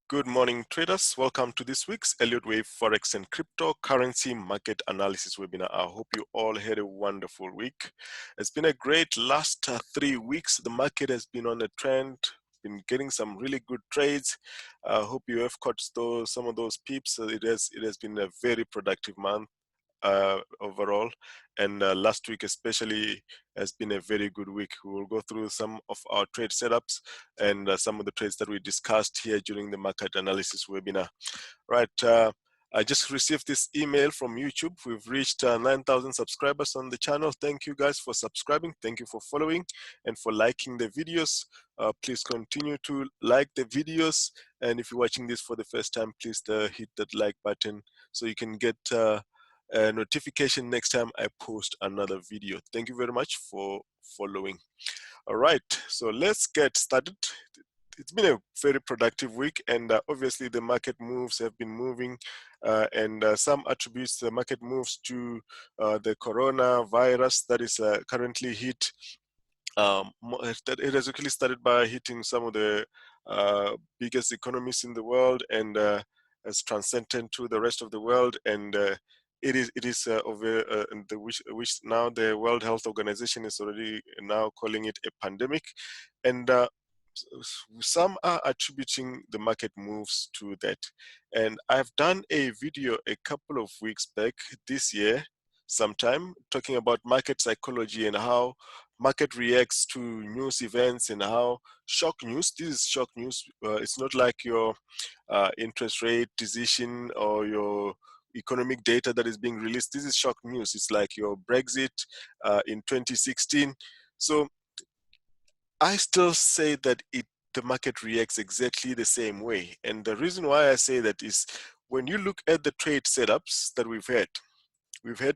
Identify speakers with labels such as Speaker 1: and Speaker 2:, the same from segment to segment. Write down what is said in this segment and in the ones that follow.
Speaker 1: Good morning, traders. Welcome to this week's Elliott Wave Forex and Cryptocurrency Market Analysis webinar. I hope you all had a wonderful week. It's been a great last 3 weeks. The market has been on a trend, been getting some really good trades. I hope you have caught some of those peeps. It has been a very productive month overall, and last week especially has been a very good week. We will go through some of our trade setups and some of the trades that we discussed here during the market analysis webinar. Right, I just received this email from YouTube. We've reached 9,000 subscribers on the channel. Thank you guys for subscribing. Thank you for following and for liking the videos. Please continue to like the videos, and if you're watching this for the first time, please hit that like button so you can get a notification next time I post another video. Thank you very much for following. All right, so let's get started. It's been a very productive week, and obviously the market moves have been moving, and some attributes the market moves to the coronavirus that is currently hit. That it has actually started by hitting some of the biggest economies in the world, and has transcended to the rest of the world, and it is which now the World Health Organization is already now calling it a pandemic, and some are attributing the market moves to that. And I've done a video a couple of weeks back this year sometime talking about market psychology and how market reacts to news events and how shock news, this is shock news, it's not like your interest rate decision or your economic data that is being released. This is shock news. It's like your Brexit in 2016. So I still say that the market reacts exactly the same way. And the reason why I say that is when you look at the trade setups that we've had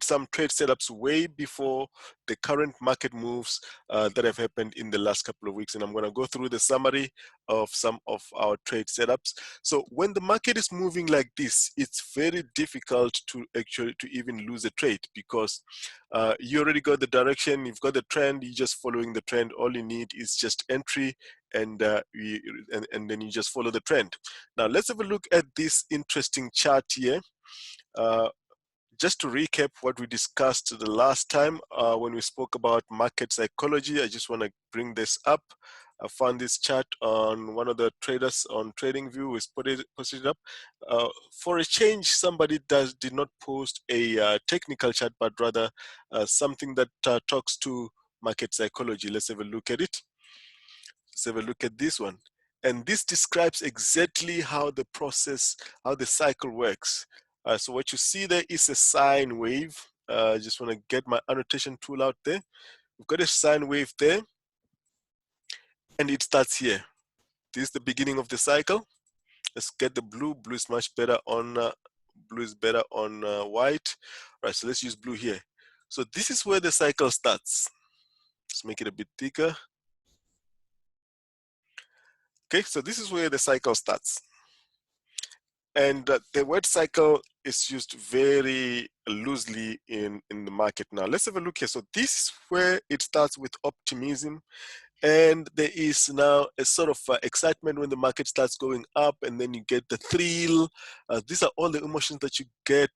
Speaker 1: some trade setups way before the current market moves that have happened in the last couple of weeks. And I'm going to go through the summary of some of our trade setups. So when the market is moving like this, it's very difficult to even lose a trade, because you already got the direction, you've got the trend, you're just following the trend. All you need is just entry, and then you just follow the trend. Now let's have a look at this interesting chart here. Just to recap what we discussed the last time when we spoke about market psychology, I just want to bring this up. I found this chart on one of the traders on TradingView. We posted it up. For a change, somebody did not post a technical chart, but rather something that talks to market psychology. Let's have a look at it. Let's have a look at this one. And this describes exactly how the process, how the cycle works. So what you see there is a sine wave. I just want to get my annotation tool out there. We've got a sine wave there, and it starts here. This is the beginning of the cycle. Let's get the blue. Blue is much better on white. Right, so let's use blue here. So this is where the cycle starts. Let's make it a bit thicker. Okay, so this is where the cycle starts. And the word cycle is used very loosely in the market. Now let's have a look here. So this is where it starts with optimism, and there is now a sort of excitement when the market starts going up, and then you get the thrill. These are all the emotions that you get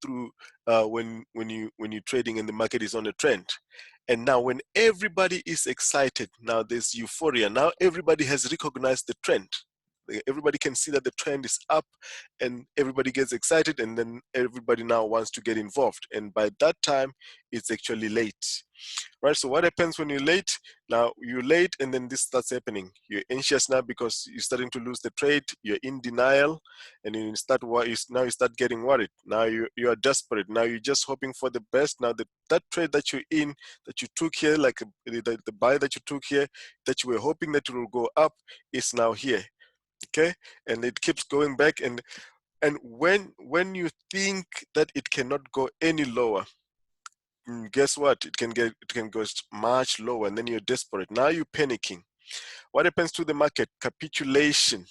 Speaker 1: through when you're trading and the market is on a trend. And now when everybody is excited, now there's euphoria. Now everybody has recognized the trend. Everybody can see that the trend is up, and everybody gets excited, and then everybody now wants to get involved. And by that time, it's actually late, right? So what happens when you're late? Now you're late, and then this starts happening. You're anxious now because you're starting to lose the trade. You're in denial, and you start getting worried. Now you are desperate. Now you're just hoping for the best. Now that trade that you're in, that you took here, like the buy that you took here, that you were hoping that it will go up, is now here. Okay, and it keeps going back, and when you think that it cannot go any lower, guess what? It can go much lower, and then you're desperate. Now you're panicking. What happens to the market? Capitulation.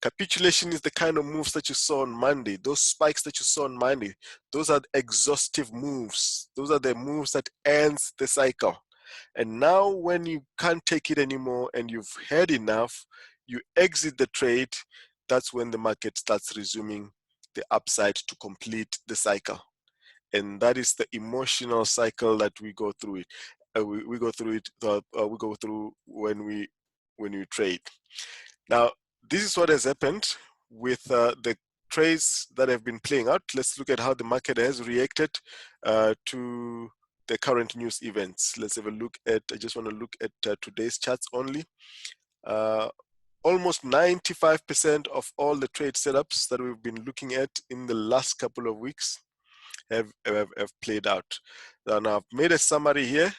Speaker 1: Capitulation is the kind of moves that you saw on Monday. Those spikes that you saw on Monday, those are exhaustive moves. Those are the moves that ends the cycle. And now when you can't take it anymore and you've had enough, you exit the trade, that's when the market starts resuming the upside to complete the cycle. And that is the emotional cycle that we go through it. We go through it. We go through when we trade. Now, this is what has happened with the trades that have been playing out. Let's look at how the market has reacted to the current news events. Let's have a look at. I just want to look at today's charts only. Almost 95% of all the trade setups that we've been looking at in the last couple of weeks have played out. Now I've made a summary here,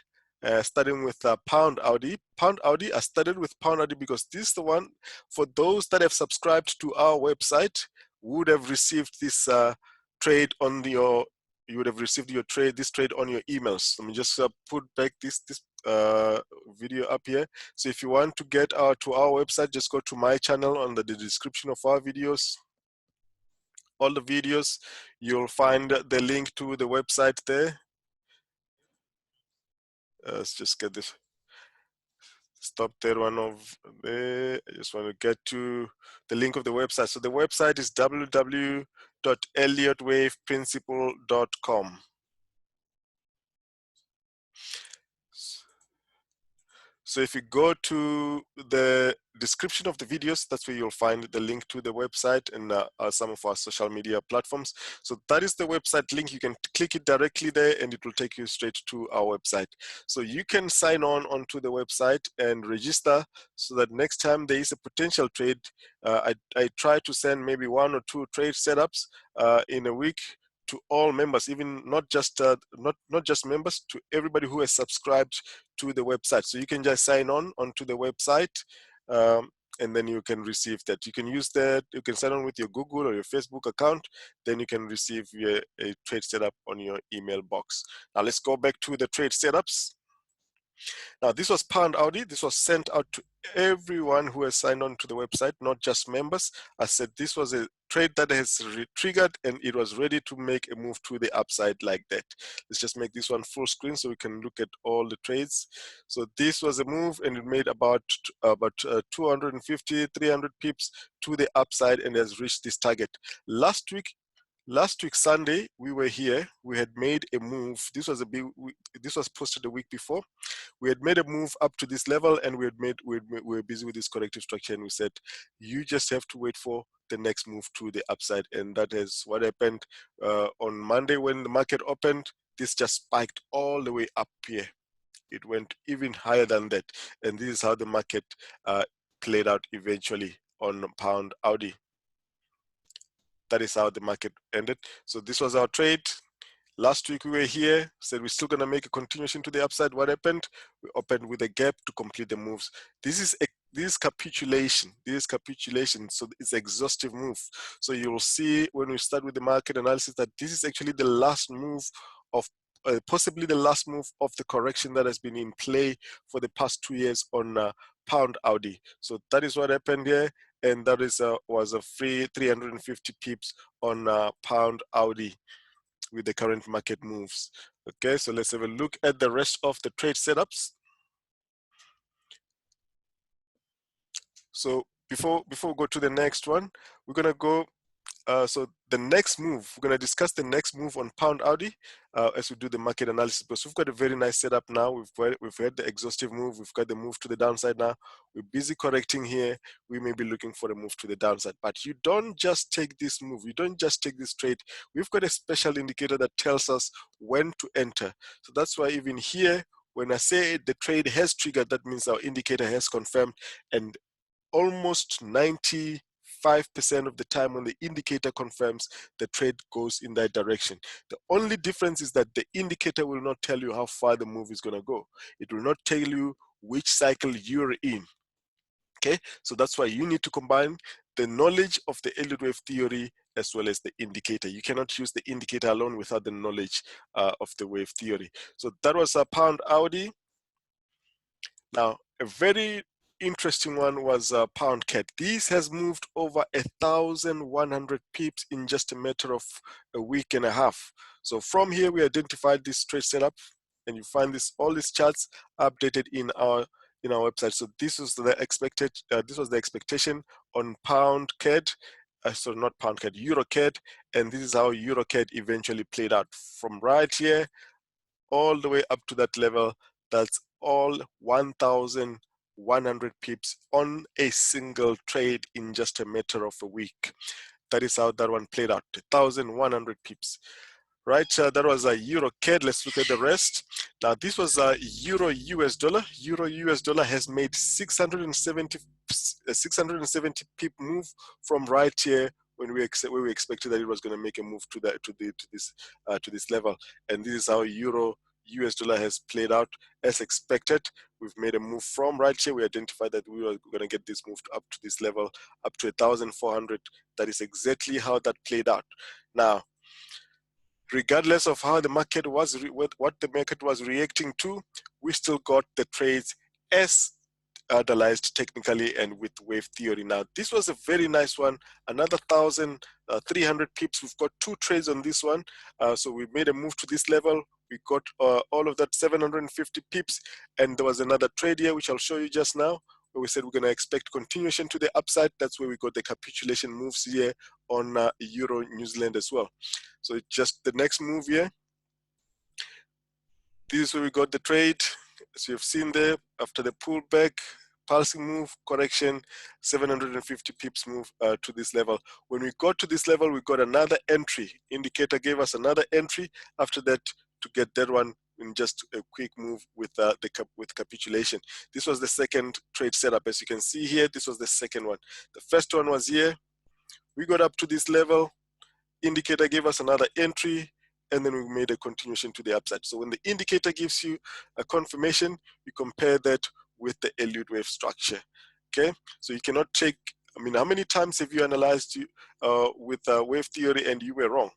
Speaker 1: starting with Pound AUD. Pound AUD, I started with Pound AUD because this is the one, for those that have subscribed to our website, would have received this trade on your, you would have received your trade, this trade on your emails. Let me just put back this video up here. So if you want to get to our website, just go to my channel under the description of our videos. All the videos, you'll find the link to the website there. Let's just get this. Stop that one of there. I just want to get to the link of the website. So the website is www.elliottwaveprinciple.com. So if you go to the description of the videos, that's where you'll find the link to the website and some of our social media platforms. So that is the website link. You can click it directly there and it will take you straight to our website. So you can sign on onto the website and register so that next time there is a potential trade, I try to send maybe 1 or 2 trade setups in a week to all members, even not just members, to everybody who has subscribed to the website. So you can just sign on onto the website and then you can receive that. You can use that, you can sign on with your Google or your Facebook account, then you can receive a trade setup on your email box. Now let's go back to the trade setups. Now this was Pound AUD. This was sent out to everyone who has signed on to the website, not just members. I said this was a trade that has triggered and it was ready to make a move to the upside like that. Let's just make this one full screen so we can look at all the trades. So this was a move and it made about 250, 300 pips to the upside and has reached this target. Last week Sunday, we were here. We had made a move. This was posted a week before. We had made a move up to this level, and we were busy with this corrective structure, and we said, you just have to wait for the next move to the upside, and that is what happened on Monday when the market opened. This just spiked all the way up here. It went even higher than that, and this is how the market played out eventually on Pound AUD. That is how the market ended. So this was our trade. Last week we were here, said we're still gonna make a continuation to the upside. What happened? We opened with a gap to complete the moves. This is capitulation. This is capitulation. So it's exhaustive move. So you'll see when we start with the market analysis that this is actually the last move of possibly the last move of the correction that has been in play for the past 2 years on Pound AUD. So that is what happened here. And that is was a free 350 pips on Pound AUD with the current market moves. Okay, so let's have a look at the rest of the trade setups. So before we go to the next one, we're gonna go. So the next move, we're going to discuss the next move on Pound AUD as we do the market analysis, because we've got a very nice setup now. We've had the exhaustive move. We've got the move to the downside now. We're busy correcting here. We may be looking for a move to the downside, but you don't just take this move. You don't just take this trade. We've got a special indicator that tells us when to enter. So that's why even here, when I say the trade has triggered, that means our indicator has confirmed, and almost 95% of the time when the indicator confirms, the trade goes in that direction. The only difference is that the indicator will not tell you how far the move is going to go. It will not tell you which cycle you're in. Okay, so that's why you need to combine the knowledge of the Elliott wave theory as well as the indicator. You cannot use the indicator alone without the knowledge of the wave theory. So that was a Pound AUD. Now, a very interesting one was Pound CAD. This has moved over 1,100 pips in just a matter of a week and a half. So from here, we identified this trade setup, and you find all these charts updated in our in our website. So this was the expected. This was the expectation on pound CAD. So not pound CAD, EURCAD, and this is how EURCAD eventually played out from right here all the way up to that level. That's all 1,100 pips on a single trade in just a matter of a week. That is how that one played out, 1,100 pips. Right, that was a EURCAD. Let's look at the rest. Now, this was a Euro US dollar. Euro US dollar has made 670 pip move from right here when we expected that it was going to make a move to this level, and this is how Euro US dollar has played out as expected. We've made a move from right here. We identified that we were going to get this move up to this level, up to 1,400. That is exactly how that played out. Now, regardless of how the market was, what the market was reacting to, we still got the trades as analyzed technically and with wave theory. Now, this was a very nice one, another 1,300 pips. We've got two trades on this one. So we made a move to this level. We got all of that 750 pips, and there was another trade here, which I'll show you just now, where we said we're going to expect continuation to the upside. That's where we got the capitulation moves here on Euro New Zealand as well. So just the next move here, this is where we got the trade. As you've seen there, after the pullback, pulsing move, correction, 750 pips move to this level. When we got to this level, we got another entry. Indicator gave us another entry after that to get that one in just a quick move with capitulation. This was the second trade setup. As you can see here, this was the second one. The first one was here. We got up to this level. Indicator gave us another entry, and then we made a continuation to the upside. So when the indicator gives you a confirmation, you compare that with the Elliott wave structure. Okay, so you cannot take, I mean, how many times have you analyzed with wave theory and you were wrong?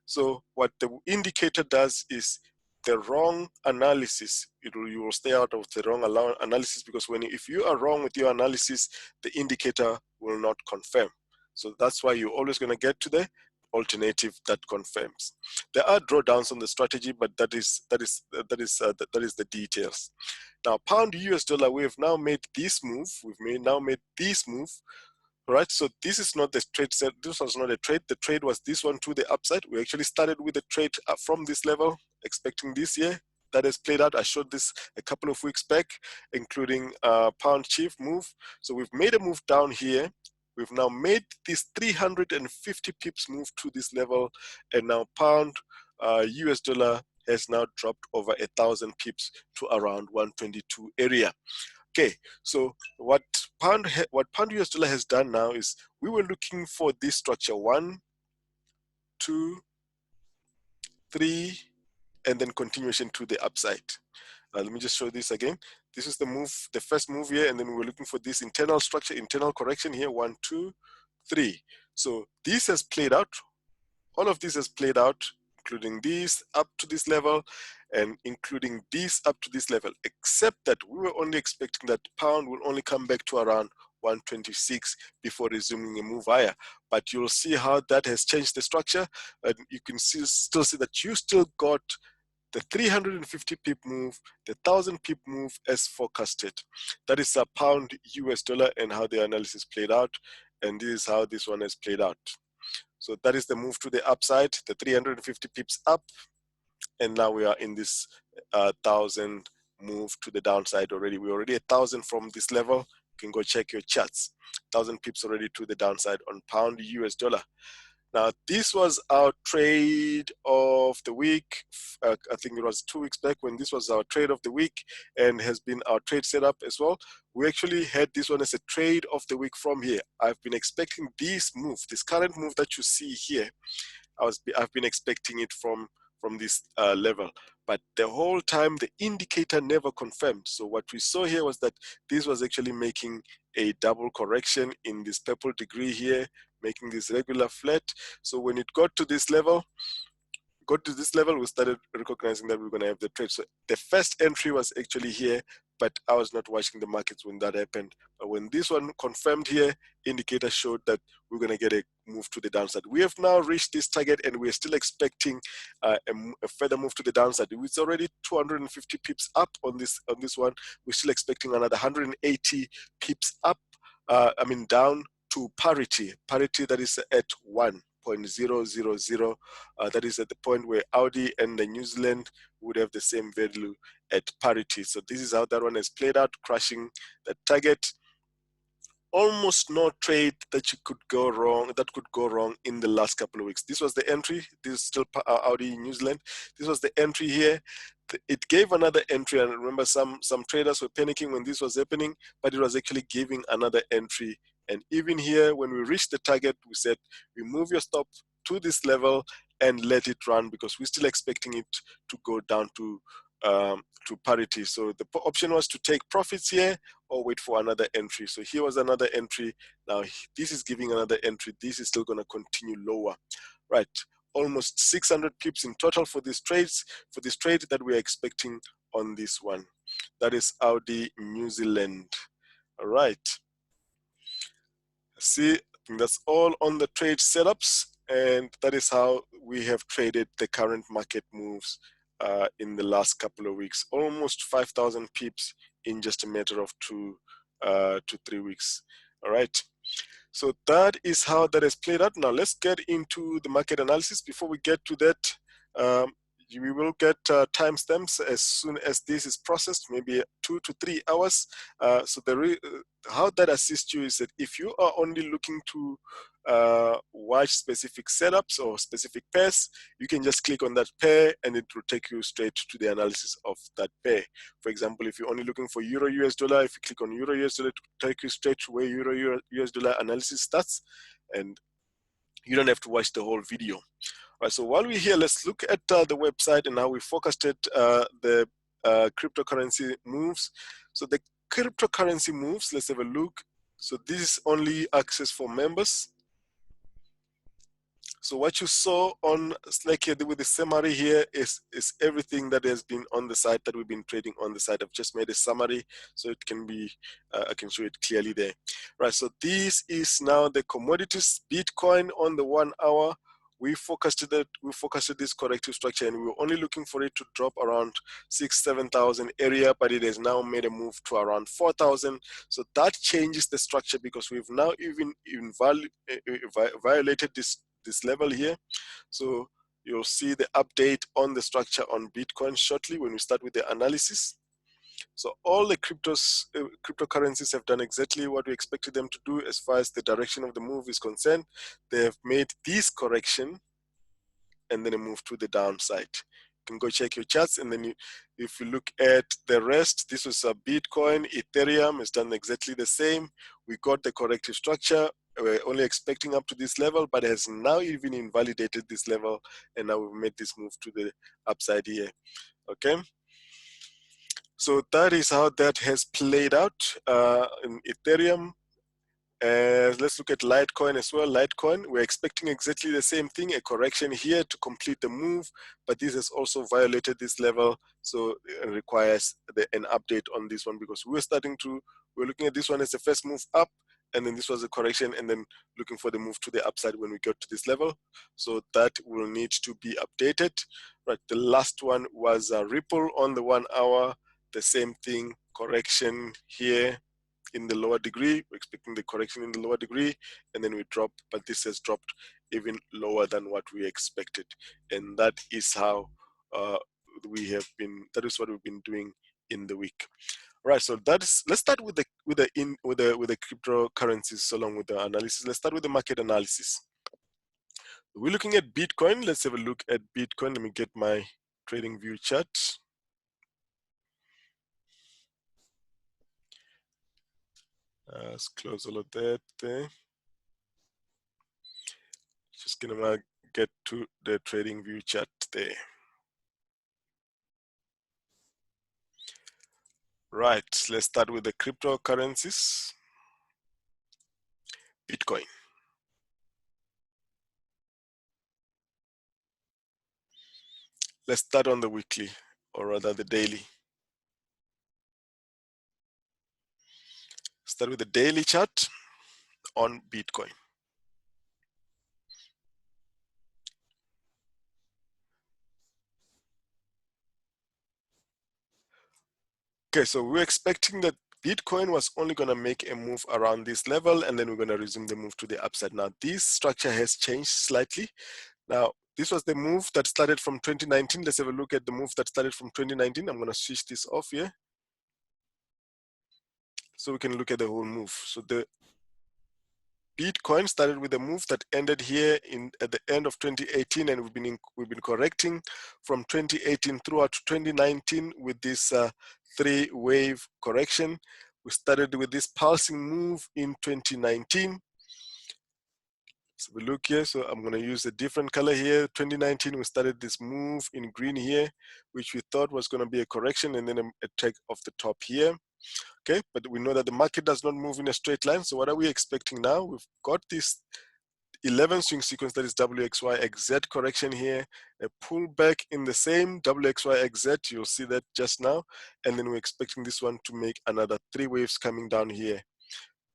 Speaker 1: So what the indicator does is the wrong analysis, you will stay out of the wrong analysis, because if you are wrong with your analysis, the indicator will not confirm. So that's why you're always going to get to the alternative that confirms. There are drawdowns on the strategy, but that is the details. Now, pound US dollar, we have now made this move. Now made this move. All right, so this is not the trade set. This was not a trade. The trade was this one to the upside. We actually started with a trade from this level, expecting this year. That has played out. I showed this a couple of weeks back, including pound chief move. So we've made a move down here. We've now made this 350 pips move to this level, and now pound US dollar has now dropped over 1,000 pips to around 122 area. Okay, so what pound US dollar has done now is we were looking for this structure 1, 2, 3, and then continuation to the upside. Let me just show this again. This is the move, the first move here, and then we were looking for this internal structure, internal correction here, 1, 2, 3. So this has played out. All of this has played out, including this up to this level and including this up to this level, except that we were only expecting that pound will only come back to around 126 before resuming a move higher. But you'll see how that has changed the structure, and you can still see that you still got the 350 pip move, the 1,000 pip move as forecasted. That is a pound US dollar and how the analysis played out, and this is how this one has played out. So that is the move to the upside, the 350 pips up, and now we are in this 1,000 move to the downside already. We're already 1,000 from this level. You can go check your charts. 1,000 pips already to the downside on pound US dollar. Now, this was our trade of the week. I think it was 2 weeks back when this was our trade of the week and has been our trade setup as well. We actually had this one as a trade of the week from here. I've been expecting this move, this current move that you see here. I've been expecting it from this level, but the whole time the indicator never confirmed. So what we saw here was that this was actually making a double correction in this purple degree here, making this regular flat. So when it got to this level, we started recognizing that we're going to have the trade. So the first entry was actually here, but I was not watching the markets when that happened. But when this one confirmed here, indicator showed that we're going to get a move to the downside. We have now reached this target, and we're still expecting a further move to the downside. It's already 250 pips up on this one. We're still expecting another 180 pips up. Down to parity that is at 1.000. That is at the point where Audi and the New Zealand would have the same value at parity. So this is how that one has played out, crashing the target. Almost no trade that could go wrong in the last couple of weeks. This was the entry. This is still Audi New Zealand. This was the entry here. It gave another entry, and remember, some traders were panicking when this was happening, but it was actually giving another entry. And even here, when we reached the target, we said, remove your stop to this level and let it run, because we're still expecting it to go down to parity. So the option was to take profits here or wait for another entry. So here was another entry. Now this is giving another entry. This is still going to continue lower, right? Almost 600 pips in total for these trades, for this trade that we are expecting on this one. That is Audi New Zealand. All right. See, I think that's all on the trade setups, and that is how we have traded the current market moves in the last couple of weeks. Almost 5,000 pips in just a matter of 2 to 3 weeks. All right. So that is how that has played out. Now let's get into the market analysis. Before we get to that, we will get timestamps as soon as this is processed, maybe 2 to 3 hours. So how that assists you is that if you are only looking to watch specific setups or specific pairs, you can just click on that pair and it will take you straight to the analysis of that pair. For example, if you're only looking for Euro US dollar, if you click on Euro US dollar, it will take you straight to where Euro US dollar analysis starts, and you don't have to watch the whole video. All right, so while we're here, let's look at the website and how we forecasted the cryptocurrency moves. So the cryptocurrency moves, let's have a look. So this is only access for members. So what you saw on Slack here with the summary here is everything that has been on the site that we've been trading on the site. I've just made a summary so it can be, I can show it clearly there. Right, so this is now the commodities. Bitcoin on the 1 hour. We forecasted this corrective structure, and we were only looking for it to drop around 6,000–7,000 area, but it has now made a move to around 4,000. So that changes the structure, because we've now even violated this level here. So you'll see the update on the structure on Bitcoin shortly when we start with the analysis. So all the cryptocurrencies have done exactly what we expected them to do as far as the direction of the move is concerned. They have made this correction and then a move to the downside. You can go check your charts, and then if you look at the rest, this was a Bitcoin, Ethereum has done exactly the same. We got the corrective structure. We're only expecting up to this level, but it has now even invalidated this level, and now we've made this move to the upside here. Okay. So that is how that has played out in Ethereum. Let's look at Litecoin as well. Litecoin, we're expecting exactly the same thing, a correction here to complete the move, but this has also violated this level, so it requires an update on this one, because we're looking at this one as the first move up, and then this was a correction, and then looking for the move to the upside when we get to this level. So that will need to be updated. Right, the last one was Ripple on the 1 hour. The same thing, correction here in the lower degree. We're expecting the correction in the lower degree, and then we drop, but this has dropped even lower than what we expected. And that is how that is what we've been doing in the week. Right, so let's start with the cryptocurrencies along with the analysis. Let's start with the market analysis. We're looking at Bitcoin. Let's have a look at Bitcoin. Let me get my trading view chart. Let's close all of that there. Just gonna get to the trading view chart there. Right, let's start with the cryptocurrencies. Bitcoin. Let's start on the weekly, or rather the daily. Start with the daily chart on Bitcoin. Okay, so we're expecting that Bitcoin was only going to make a move around this level, and then we're going to resume the move to the upside. Now, this structure has changed slightly. Now, this was the move that started from 2019. Let's have a look at the move that started from 2019. I'm going to switch this off here so we can look at the whole move. So the Bitcoin started with a move that ended here at the end of 2018, and we've been correcting from 2018 throughout 2019 with this three-wave correction. We started with this pulsing move in 2019. So we look here, so I'm going to use a different color here. 2019, we started this move in green here, which we thought was going to be a correction, and then a take off the top here. Okay, but we know that the market does not move in a straight line. So what are we expecting now? We've got this 11 swing sequence, that is WXYXZ correction here, a pullback in the same WXYXZ, you'll see that just now, and then we're expecting this one to make another three waves coming down here,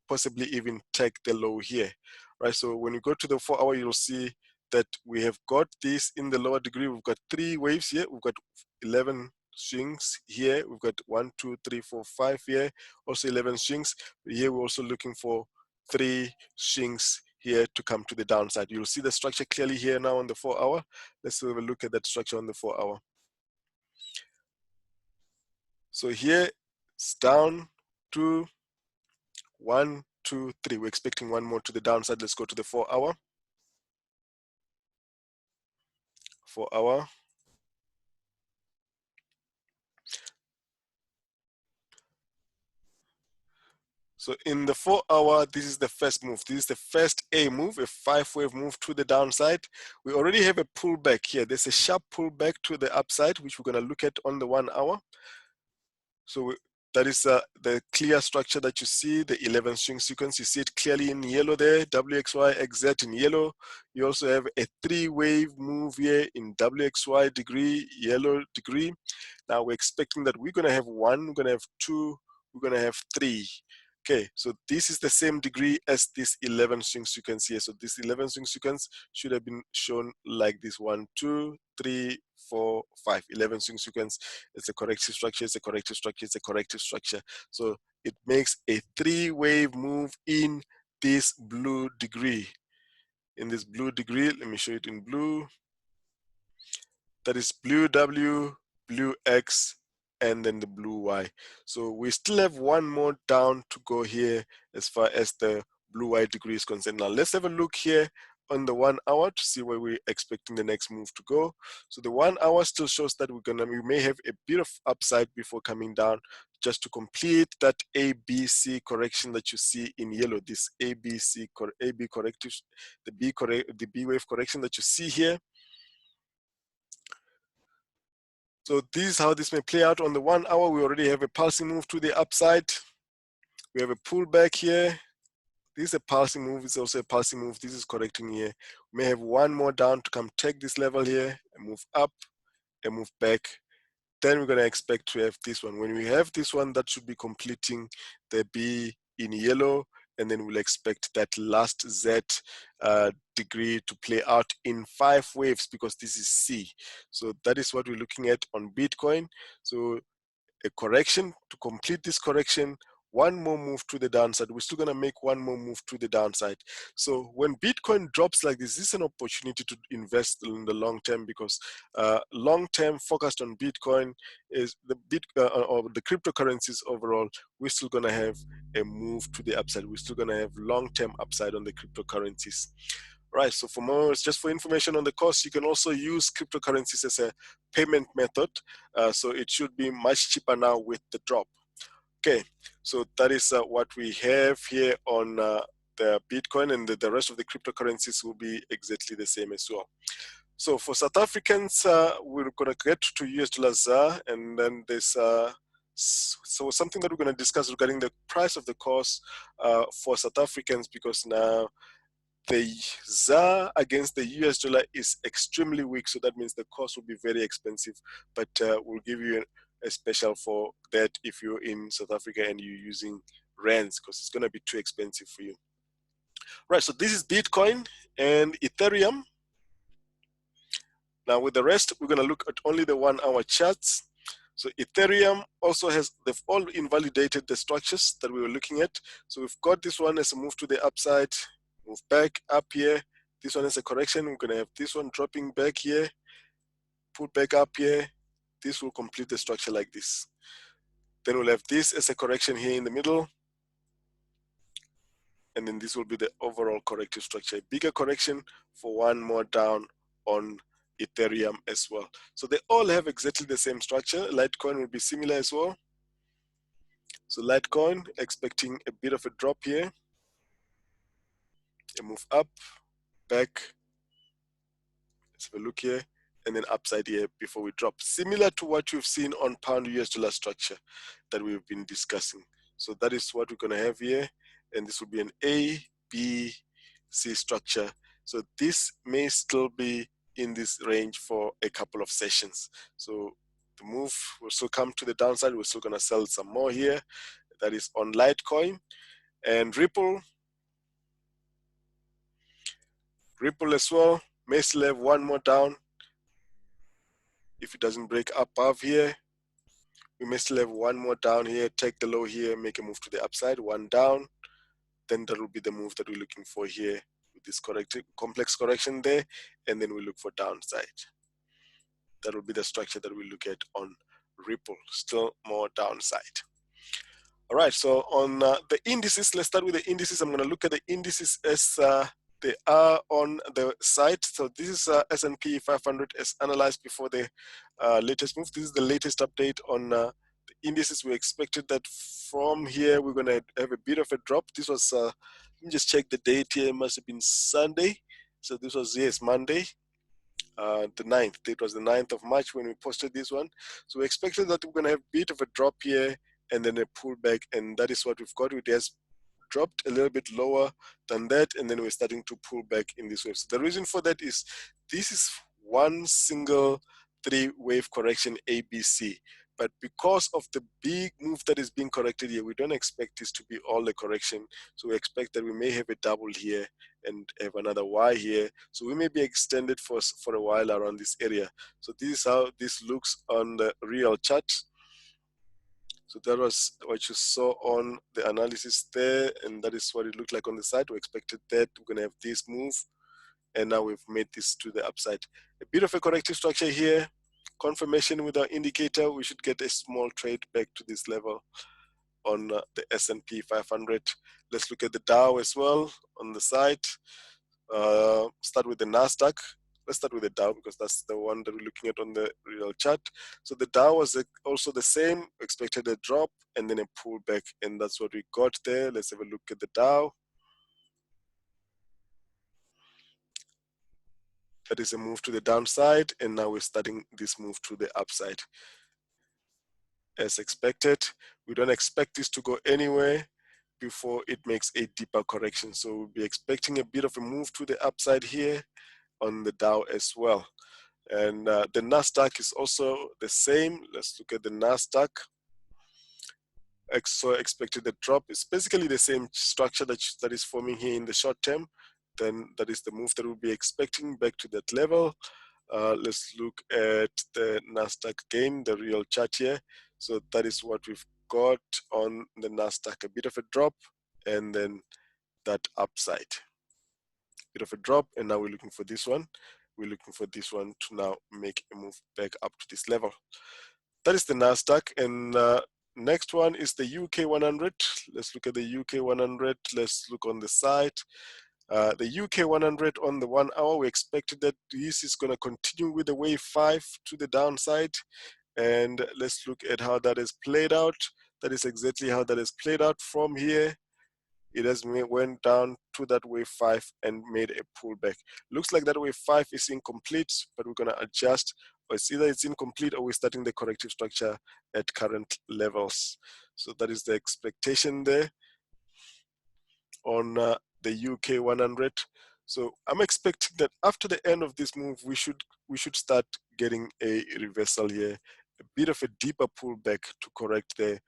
Speaker 1: possibly even take the low here, right? So when you go to the 4 hour, you'll see that we have got this in the lower degree. We've got three waves here. We've got 11 swings here. We've got 1, 2, 3, 4, 5 here. Also 11 swings. Here we're also looking for 3 swings here to come to the downside. You'll see the structure clearly here now on the 4 hour. Let's have a look at that structure on the 4 hour. So here it's down to 1, 2, 3. We're expecting one more to the downside. Let's go to the 4 hour. 4 hour. So in the 4 hour, this is the first move. This is the first A move, a 5-wave move to the downside. We already have a pullback here. There's a sharp pullback to the upside, which we're going to look at on the 1 hour. So that is the clear structure that you see, the 11 swing sequence. You see it clearly in yellow there, WXYXZ in yellow. You also have a 3-wave move here in WXY degree, yellow degree. Now we're expecting that we're going to have 1, we're going to have 2, we're going to have 3. Okay, so this is the same degree as this 11 swing sequence here. So this 11 swing sequence should have been shown like this: 1, 2, 3, 4, 5. 11 swing sequence. It's a corrective structure. It's a corrective structure. It's a corrective structure. So it makes a 3-wave move in this blue degree. In this blue degree, let me show it in blue. That is blue W, blue X, and then the blue Y. So we still have one more down to go here as far as the blue Y degree is concerned. Now let's have a look here on the 1 hour to see where we're expecting the next move to go. So the 1 hour still shows that we may have a bit of upside before coming down, just to complete that ABC correction that you see in yellow. This ABC AB corrective, the B wave correction that you see here. So this is how this may play out on the 1 hour. We already have a pulsing move to the upside. We have a pullback here. This is a pulsing move. It's also a pulsing move. This is correcting here. We may have one more down to come take this level here and move up and move back. Then we're going to expect to have this one. When we have this one, that should be completing the B in yellow, and then we'll expect that last Z degree to play out in 5 waves, because this is C. So that is what we're looking at on Bitcoin. So a correction, to complete this correction, one more move to the downside. We're still going to make one more move to the downside. So when Bitcoin drops like this is an opportunity to invest in the long term, because long term focused on Bitcoin is or the cryptocurrencies overall. We're still going to have a move to the upside. We're still going to have long term upside on the cryptocurrencies. Right, so for more, just for information on the cost, you can also use cryptocurrencies as a payment method. So it should be much cheaper now with the drop. Okay, so that is what we have here on the Bitcoin, and the rest of the cryptocurrencies will be exactly the same as well. So for South Africans, we're going to get to US dollar ZAR, and then there's so something that we're going to discuss regarding the price of the course for South Africans, because now the ZAR against the US dollar is extremely weak, so that means the cost will be very expensive, but we'll give you a special for that if you're in South Africa and you're using rands, because it's going to be too expensive for you. Right, so this is Bitcoin and Ethereum. Now with the rest, we're going to look at only the 1 hour charts. So Ethereum also has, they've all invalidated the structures that we were looking at. So we've got this one as a move to the upside, move back up here. This one is a correction. We're going to have this one dropping back here, pull back up here. This will complete the structure like this. Then we'll have this as a correction here in the middle. And then this will be the overall corrective structure. A bigger correction for one more down on Ethereum as well. So they all have exactly the same structure. Litecoin will be similar as well. So Litecoin expecting a bit of a drop here, a move up, back. Let's have a look here, and then upside here before we drop. Similar to what you've seen on pound US dollar structure that we've been discussing. So that is what we're going to have here, and this will be an A, B, C structure. So this may still be in this range for a couple of sessions. So the move will still come to the downside. We're still going to sell some more here. That is on Litecoin. And Ripple as well may still have one more down. If it doesn't break above here, we may still have one more down here, take the low here, make a move to the upside, one down. Then that will be the move that we're looking for here with this complex correction there, and then we look for downside. That will be the structure that we look at on Ripple, still more downside. All right, so on the indices, let's start with the indices. I'm going to look at the indices as they are on the site. So this is S&P 500 as analyzed before the latest move. This is the latest update on the indices. We expected that from here we're going to have a bit of a drop. This was, let me just check the date here. It must have been Sunday. So this was, yes, Monday. The 9th. It was the 9th of March when we posted this one. So we expected that we're going to have a bit of a drop here and then a pullback, and that is what we've got. It has dropped a little bit lower than that, and then we're starting to pull back in this wave. So the reason for that is this is one single three-wave correction ABC. But because of the big move that is being corrected here, we don't expect this to be all the correction. So we expect that we may have a double here and have another Y here. So we may be extended for a while around this area. So this is how this looks on the real chart. So that was what you saw on the analysis there, and that is what it looked like on the side. We expected that. We're going to have this move, and now we've made this to the upside. A bit of a corrective structure here. Confirmation with our indicator. We should get a small trade back to this level on the S&P 500. Let's look at the Dow as well on the side. Start with the NASDAQ. Let's start with the Dow because that's the one that we're looking at on the real chart. So the Dow was also the same, expected a drop and then a pullback, and that's what we got there. Let's have a look at the Dow. That is a move to the downside, and now we're starting this move to the upside. As expected, we don't expect this to go anywhere before it makes a deeper correction. So we'll be expecting a bit of a move to the upside here on the Dow as well. And the NASDAQ is also the same. Let's look at the NASDAQ. So expected a drop. It's basically the same structure that is forming here in the short term. Then that is the move that we'll be expecting back to that level. Let's look at the NASDAQ again, the real chart here. So that is what we've got on the NASDAQ, a bit of a drop and then that upside. Bit of a drop, and now we're looking for this one. We're looking for this one to now make a move back up to this level. That is the NASDAQ, and next one is the UK 100. Let's look at the UK 100. Let's look on the side. The UK 100 on the 1 hour, we expected that this is going to continue with the wave 5 to the downside. And let's look at how that has played out. That is exactly how that has played out from here. It has went down to that wave 5 and made a pullback. Looks like that wave 5 is incomplete, but we're going to adjust. Or it's either it's incomplete or we're starting the corrective structure at current levels. So that is the expectation there on the UK 100. So I'm expecting that after the end of this move, we should start getting a reversal here, a bit of a deeper pullback to correct the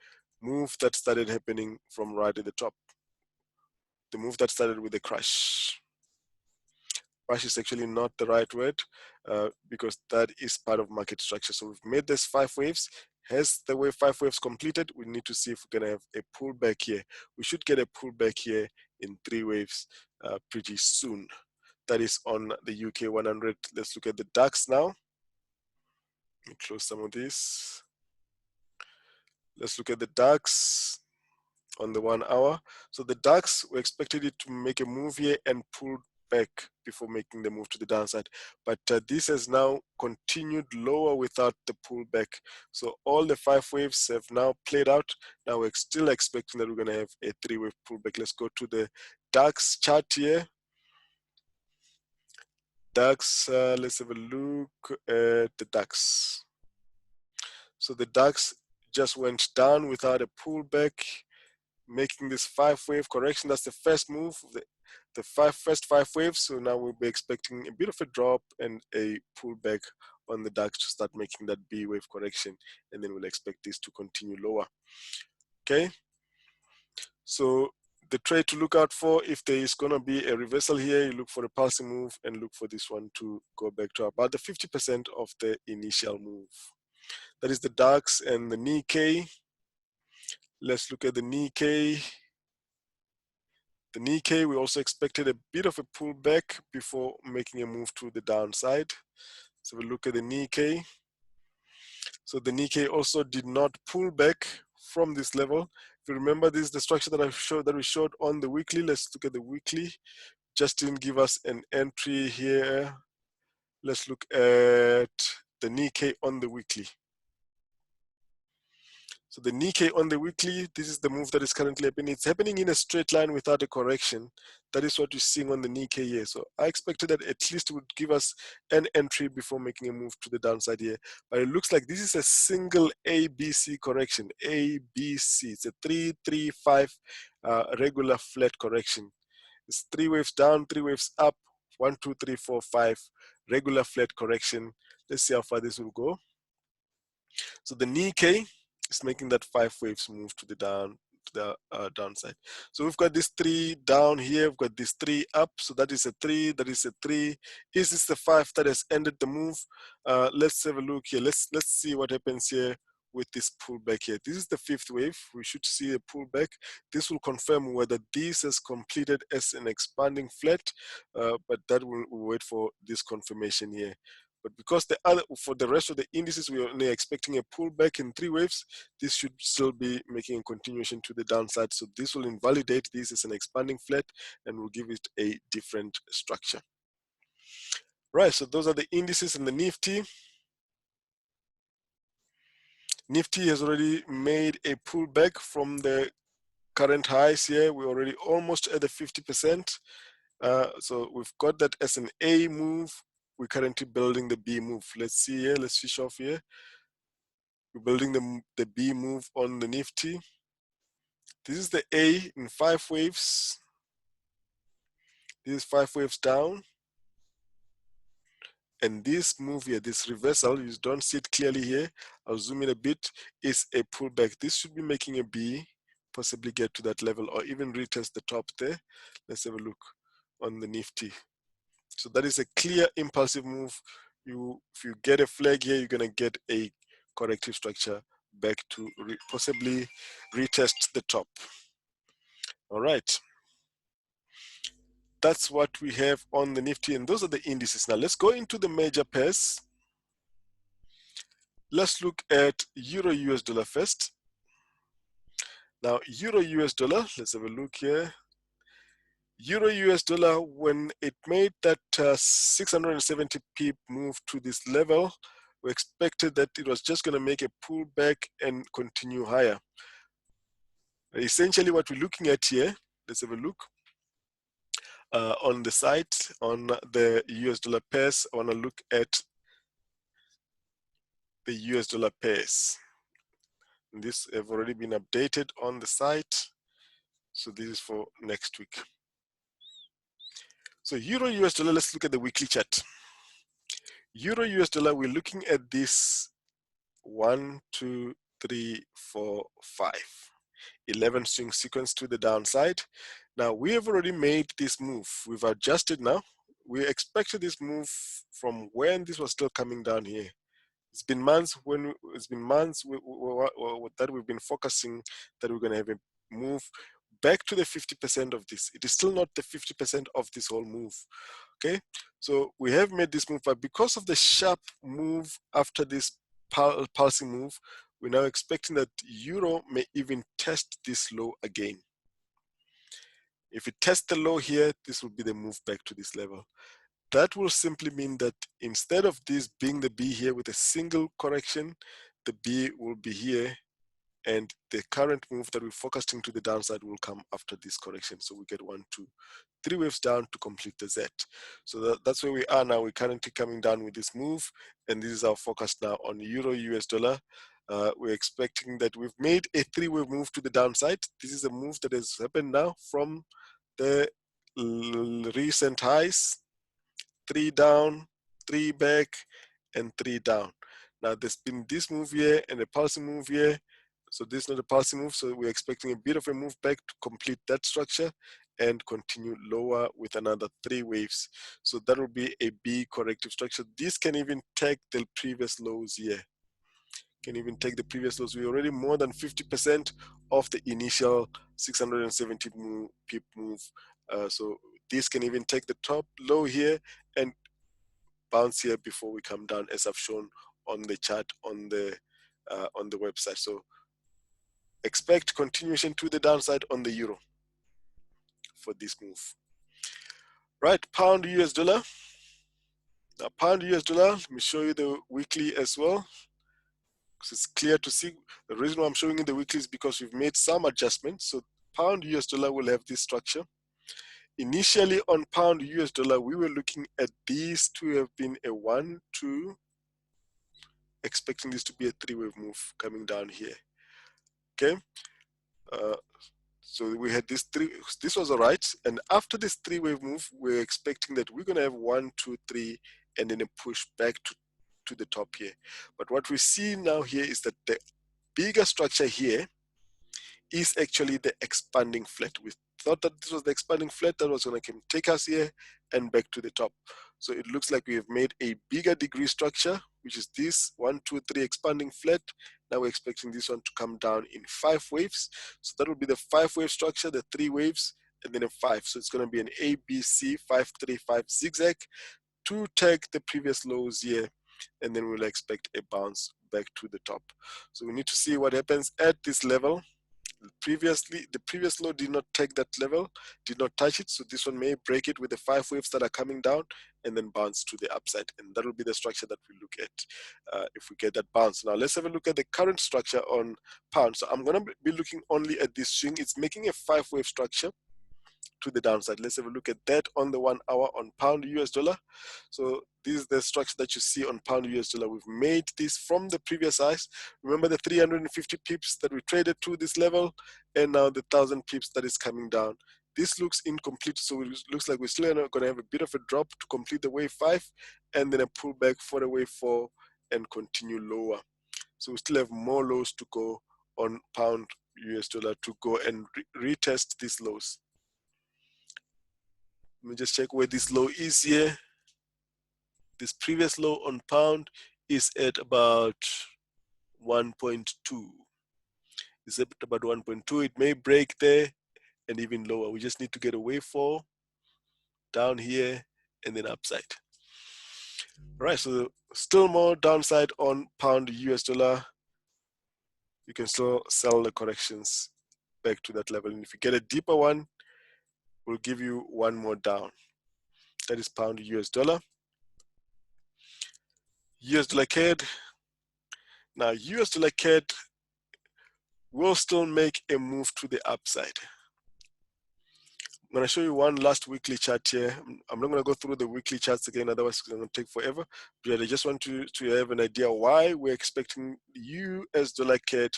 Speaker 1: move that started happening from right at the top. The move that started with a crash. Crash is actually not the right word because that is part of market structure. So we've made this 5 waves, Has the wave 5 waves completed? We need to see if we're going to have a pullback here. We should get a pullback here in 3 waves pretty soon. That is on the UK 100. Let's look at the DAX now. Let me close some of this. Let's look at the DAX on the 1 hour. So the DAX, we expected it to make a move here and pull back before making the move to the downside, but this has now continued lower without the pullback. So all the 5 waves have now played out. Now we're still expecting that we're going to have a 3-wave pullback. Let's go to the DAX chart here. DAX, let's have a look at the DAX. So the DAX just went down without a pullback, making this 5-wave correction. That's the first move, the first 5 waves. So now we'll be expecting a bit of a drop and a pullback on the DAX to start making that B wave correction, and then we'll expect this to continue lower. Okay, so the trade to look out for, if there is going to be a reversal here, you look for a pulsing move and look for this one to go back to about the 50% of the initial move. That is the DAX and the NIKKEI. Let's look at the NIKKEI. The NIKKEI, we also expected a bit of a pullback before making a move to the downside. So we look at the NIKKEI. So the NIKKEI also did not pull back from this level. If you remember, this is the structure that we showed on the weekly. Let's look at the weekly. Just didn't give us an entry here. Let's look at the NIKKEI on the weekly. So the NIKKEI on the weekly, this is the move that is currently happening. It's happening in a straight line without a correction. That is what you're seeing on the NIKKEI here. So I expected that at least it would give us an entry before making a move to the downside here. But it looks like this is a single ABC correction, ABC. It's a 3-3-5 regular flat correction. It's 3 waves down, 3 waves up, 1, 2, 3, 4, 5, regular flat correction. Let's see how far this will go. So the NIKKEI is making that 5 waves move to the downside. So we've got this 3 down here, we've got this 3 up, so that is a 3, that is a 3. Is this the 5 that has ended the move? Let's have a look here. Let's see what happens here with this pullback here. This is the 5th wave. We should see a pullback. This will confirm whether this has completed as an expanding flat, but that we'll wait for this confirmation here. But because for the rest of the indices, we are only expecting a pullback in 3 waves, this should still be making a continuation to the downside. So this will invalidate this as an expanding flat and will give it a different structure. Right, so those are the indices in the NIFTY. NIFTY has already made a pullback from the current highs here. We're already almost at the 50%. So we've got that as an A move. We're currently building the B move. Let's see here, let's switch off here. We're building the B move on the NIFTY. This is the A in 5 waves. This is 5 waves down. And this move here, this reversal, you don't see it clearly here. I'll zoom in a bit, is a pullback. This should be making a B, possibly get to that level or even retest the top there. Let's have a look on the NIFTY. So that is a clear impulsive move. If you get a flag here, you're going to get a corrective structure back to possibly retest the top. All right. That's what we have on the NIFTY, and those are the indices. Now let's go into the major pairs. Let's look at Euro US dollar first. Now Euro US dollar, let's have a look here. Euro US dollar, when it made that 670 pip move to this level, we expected that it was just going to make a pullback and continue higher. Essentially what we're looking at here, let's have a look. On the site, on the US dollar pairs, I want to look at the US dollar pairs. And this have already been updated on the site. So this is for next week. So Euro US dollar, let's look at the weekly chart. Euro US dollar, we're looking at this 1, 2, 3, 4, 5. 11 swing sequence to the downside. Now we have already made this move. We've adjusted now. We expected this move from when this was still coming down here. It's been months that we've been focusing that we're going to have a move back to the 50% of this. It is still not the 50% of this whole move. Okay, so we have made this move, but because of the sharp move after this pulsing move, we're now expecting that euro may even test this low again. If it tests the low here, this will be the move back to this level. That will simply mean that instead of this being the B here with a single correction, the B will be here, and the current move that we're focusing to the downside will come after this correction. So we get 1, 2, 3 waves down to complete the Z. So that's where we are now. We're currently coming down with this move, and this is our focus now on Euro US dollar. We're expecting that we've made a 3-wave move to the downside. This is a move that has happened now from the recent highs, 3 down, 3 back, and 3 down. Now there's been this move here and a pulsing move here. So this is not a pulsing move, so we're expecting a bit of a move back to complete that structure and continue lower with another 3 waves. So that will be a B corrective structure. This can even take the previous lows here. Can even take the previous lows. We're already more than 50% of the initial 670 pip move. So this can even take the top low here and bounce here before we come down, as I've shown on the chart on the website. So expect continuation to the downside on the euro for this move. Right, pound US dollar. Now pound US dollar, let me show you the weekly as well, because it's clear to see. The reason why I'm showing you the weekly is because we've made some adjustments. So pound US dollar will have this structure. Initially on pound US dollar, we were looking at these to have been a 1, 2, expecting this to be a 3-wave move coming down here. Okay, so we had this was all right, and after this 3-wave move, we're expecting that we're going to have 1, 2, 3, and then a push back to the top here. But what we see now here is that the bigger structure here is actually the expanding flat. We thought that this was the expanding flat that was going to take us here and back to the top. So it looks like we have made a bigger degree structure, which is this 1, 2, 3 expanding flat. Now we're expecting this one to come down in 5 waves. So that will be the 5-wave structure, the 3 waves, and then a 5. So it's going to be an A, B, C, 5, 3, 5 zigzag to take the previous lows here, and then we'll expect a bounce back to the top. So we need to see what happens at this level. Previously, the previous low did not take that level, did not touch it, so this one may break it with the 5 waves that are coming down and then bounce to the upside, and that will be the structure that we look at if we get that bounce. Now let's have a look at the current structure on pound. So I'm going to be looking only at this swing. It's making a 5-wave structure to the downside. Let's have a look at that on the 1 hour on pound US dollar. So this is the structure that you see on pound US dollar. We've made this from the previous highs. Remember the 350 pips that we traded to this level, and now the 1,000 pips that is coming down. This looks incomplete, so it looks like we're still going to have a bit of a drop to complete the wave 5, and then a pullback for the wave 4 and continue lower. So we still have more lows to go on pound US dollar to go and retest these lows. Let me just check where this low is here. This previous low on pound is at about 1.2. It's at about 1.2. It may break there and even lower. We just need to get a wave 4 down here and then upside. All right, so still more downside on pound US dollar. You can still sell the corrections back to that level. And if you get a deeper one, we'll give you one more down. That is pound US dollar. US dollar CAD. Now US dollar CAD will still make a move to the upside. I'm going to show you one last weekly chart here. I'm not going to go through the weekly charts again, otherwise it's going to take forever. But I just want to have an idea why we're expecting US dollar CAD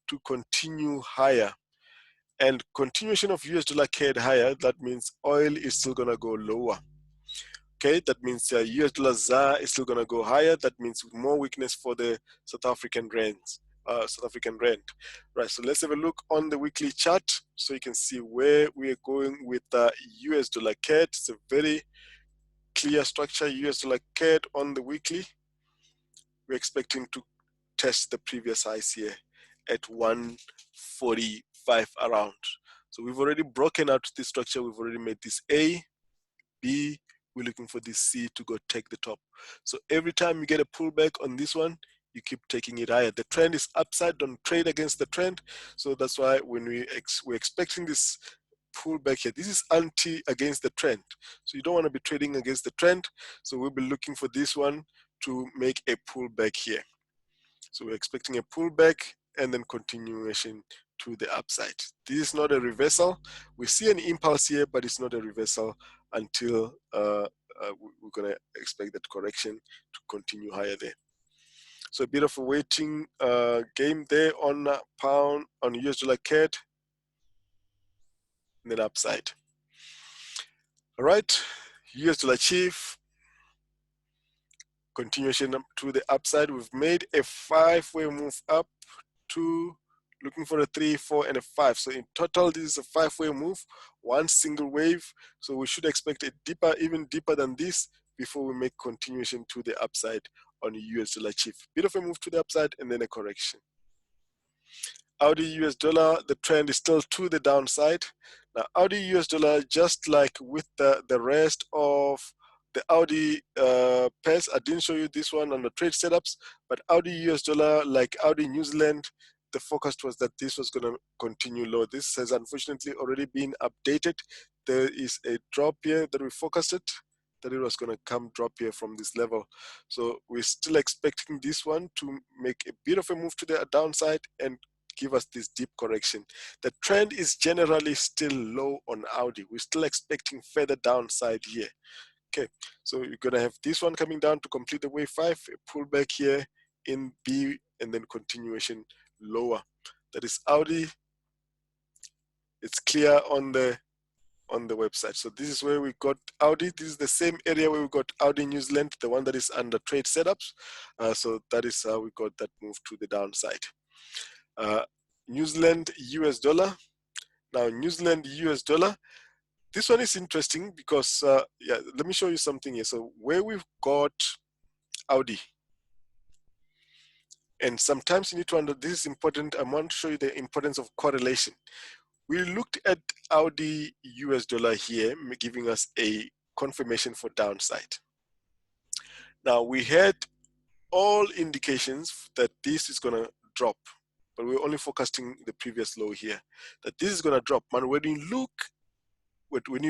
Speaker 1: to continue higher. And continuation of US dollar CAD higher, that means oil is still going to go lower. Okay, that means US dollar ZAR is still going to go higher. That means more weakness for the South African rand. Right, so let's have a look on the weekly chart so you can see where we are going with US dollar CAD. It's a very clear structure, US dollar CAD on the weekly. we're expecting to test the previous highs here at 145 around. So we've already broken out this structure. We've already made this A, B, we're looking for this C to go take the top. So every time you get a pullback on this one, you keep taking it higher. The trend is upside, don't trade against the trend. So that's why when we're expecting this pullback here, this is anti against the trend. So you don't want to be trading against the trend. So we'll be looking for this one to make a pullback here. So we're expecting a pullback and then continuation to the upside. This is not a reversal. We see an impulse here, but it's not a reversal until we're going to expect that correction to continue higher there. So a bit of a waiting game there on pound, on US dollar CAD, and then upside. All right, US dollar CHF, continuation to the upside. We've made a 5-way move up to looking for a 3, 4, and a 5. So in total, this is a 5-way move, one single wave. So we should expect a deeper, even deeper than this before we make continuation to the upside on US dollar CHF. Bit of a move to the upside and then a correction. Audi US dollar, the trend is still to the downside. Now Audi US dollar, just like with the rest of the Audi pairs, I didn't show you this one on the trade setups, but Audi US dollar, like Audi New Zealand, the forecast was that this was going to continue low. This has unfortunately already been updated. There is a drop here that we forecasted, that it was going to come drop here from this level. So we're still expecting this one to make a bit of a move to the downside and give us this deep correction. The trend is generally still low on Audi. We're still expecting further downside here. Okay, so you're gonna have this one coming down to complete the wave 5, a pullback here in B, and then continuation lower. That is Audi. It's clear on the website. So this is where we got Audi. This is the same area where we got Audi New Zealand, the one that is under trade setups. So that is how we got that move to the downside. New Zealand US dollar. Now New Zealand US dollar, this one is interesting because yeah, let me show you something here. So where we've got Audi, and sometimes you need to understand, this is important. I want to show you the importance of correlation. We looked at Audi US dollar here, giving us a confirmation for downside. Now we had all indications that this is going to drop, but we're only forecasting the previous low here, that this is going to drop. Man, when you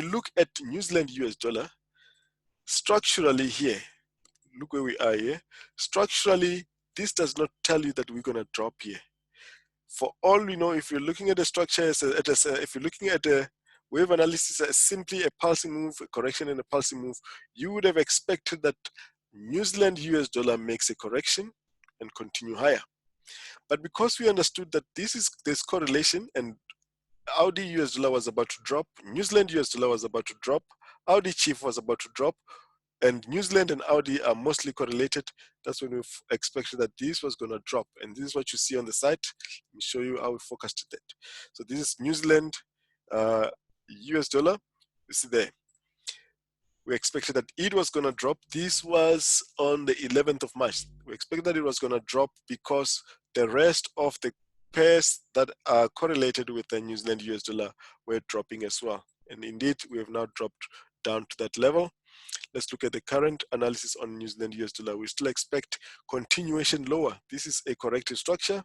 Speaker 1: look at New Zealand US dollar, structurally here, look where we are here, structurally, this does not tell you that we're going to drop here. For all we know, if you're looking at the structure, if you're looking at the wave analysis as simply a pulsing move, a correction and a pulsing move, you would have expected that New Zealand US dollar makes a correction and continue higher. But because we understood that there's correlation, and Audi US dollar was about to drop, New Zealand US dollar was about to drop, Audi CHF was about to drop, and New Zealand and Audi are mostly correlated, that's when we expected that this was going to drop. And this is what you see on the site. Let me show you how we forecasted that. So this is New Zealand US dollar. You see there. We expected that it was going to drop. This was on the 11th of March. We expected that it was going to drop because the rest of the pairs that are correlated with the New Zealand US dollar were dropping as well. And indeed, we have now dropped down to that level. Let's look at the current analysis on New Zealand US dollar. We still expect continuation lower. This is a corrective structure.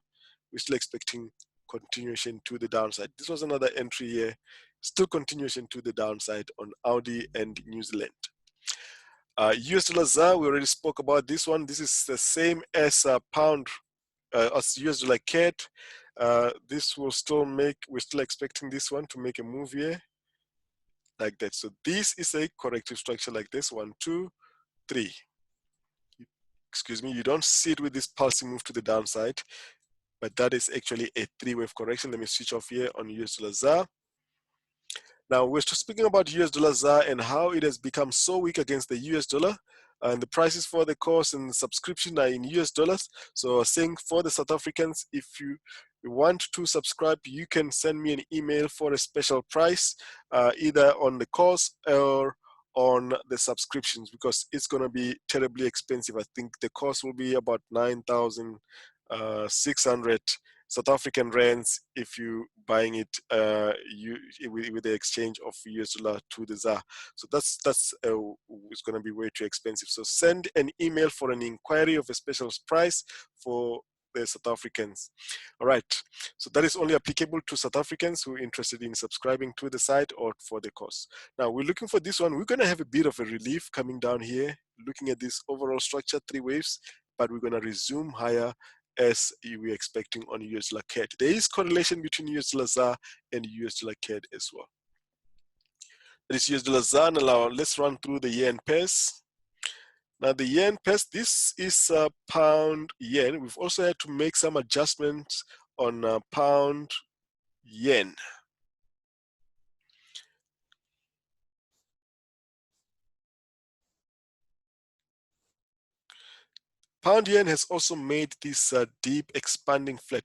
Speaker 1: We're still expecting continuation to the downside. This was another entry here. Still continuation to the downside on Audi and New Zealand. US dollar ZAR, we already spoke about this one. This is the same as pound, as US dollar CAD. This will still make, we're still expecting this one to make a move here, like that. So this is a corrective structure like this, 1, 2, 3. Excuse me, you don't see it with this pulsing move to the downside, but that is actually a 3-wave correction. Let me switch off here on US dollar ZAR. Now we're just speaking about US dollar ZAR and how it has become so weak against the US dollar. And the prices for the course and the subscription are in US dollars. So saying for the South Africans, if you want to subscribe, you can send me an email for a special price, either on the course or on the subscriptions because it's going to be terribly expensive. I think the cost will be about 9,600 South African rands if you buying it with the exchange of US dollar to the ZAR. So that's it's going to be way too expensive. So send an email for an inquiry of a special price for the South Africans. All right, so that is only applicable to South Africans who are interested in subscribing to the site or for the course. Now we're looking for this one. We're going to have a bit of a relief coming down here, looking at this overall structure, 3 waves, but we're going to resume higher as we're expecting on US dollar CAD. There is correlation between US dollar ZAR and US dollar CAD as well. That is US dollar ZAR. Now let's run through the yen pairs. Now the yen pairs, this is pound yen. We've also had to make some adjustments on pound yen. Pound yen has also made this deep expanding flat,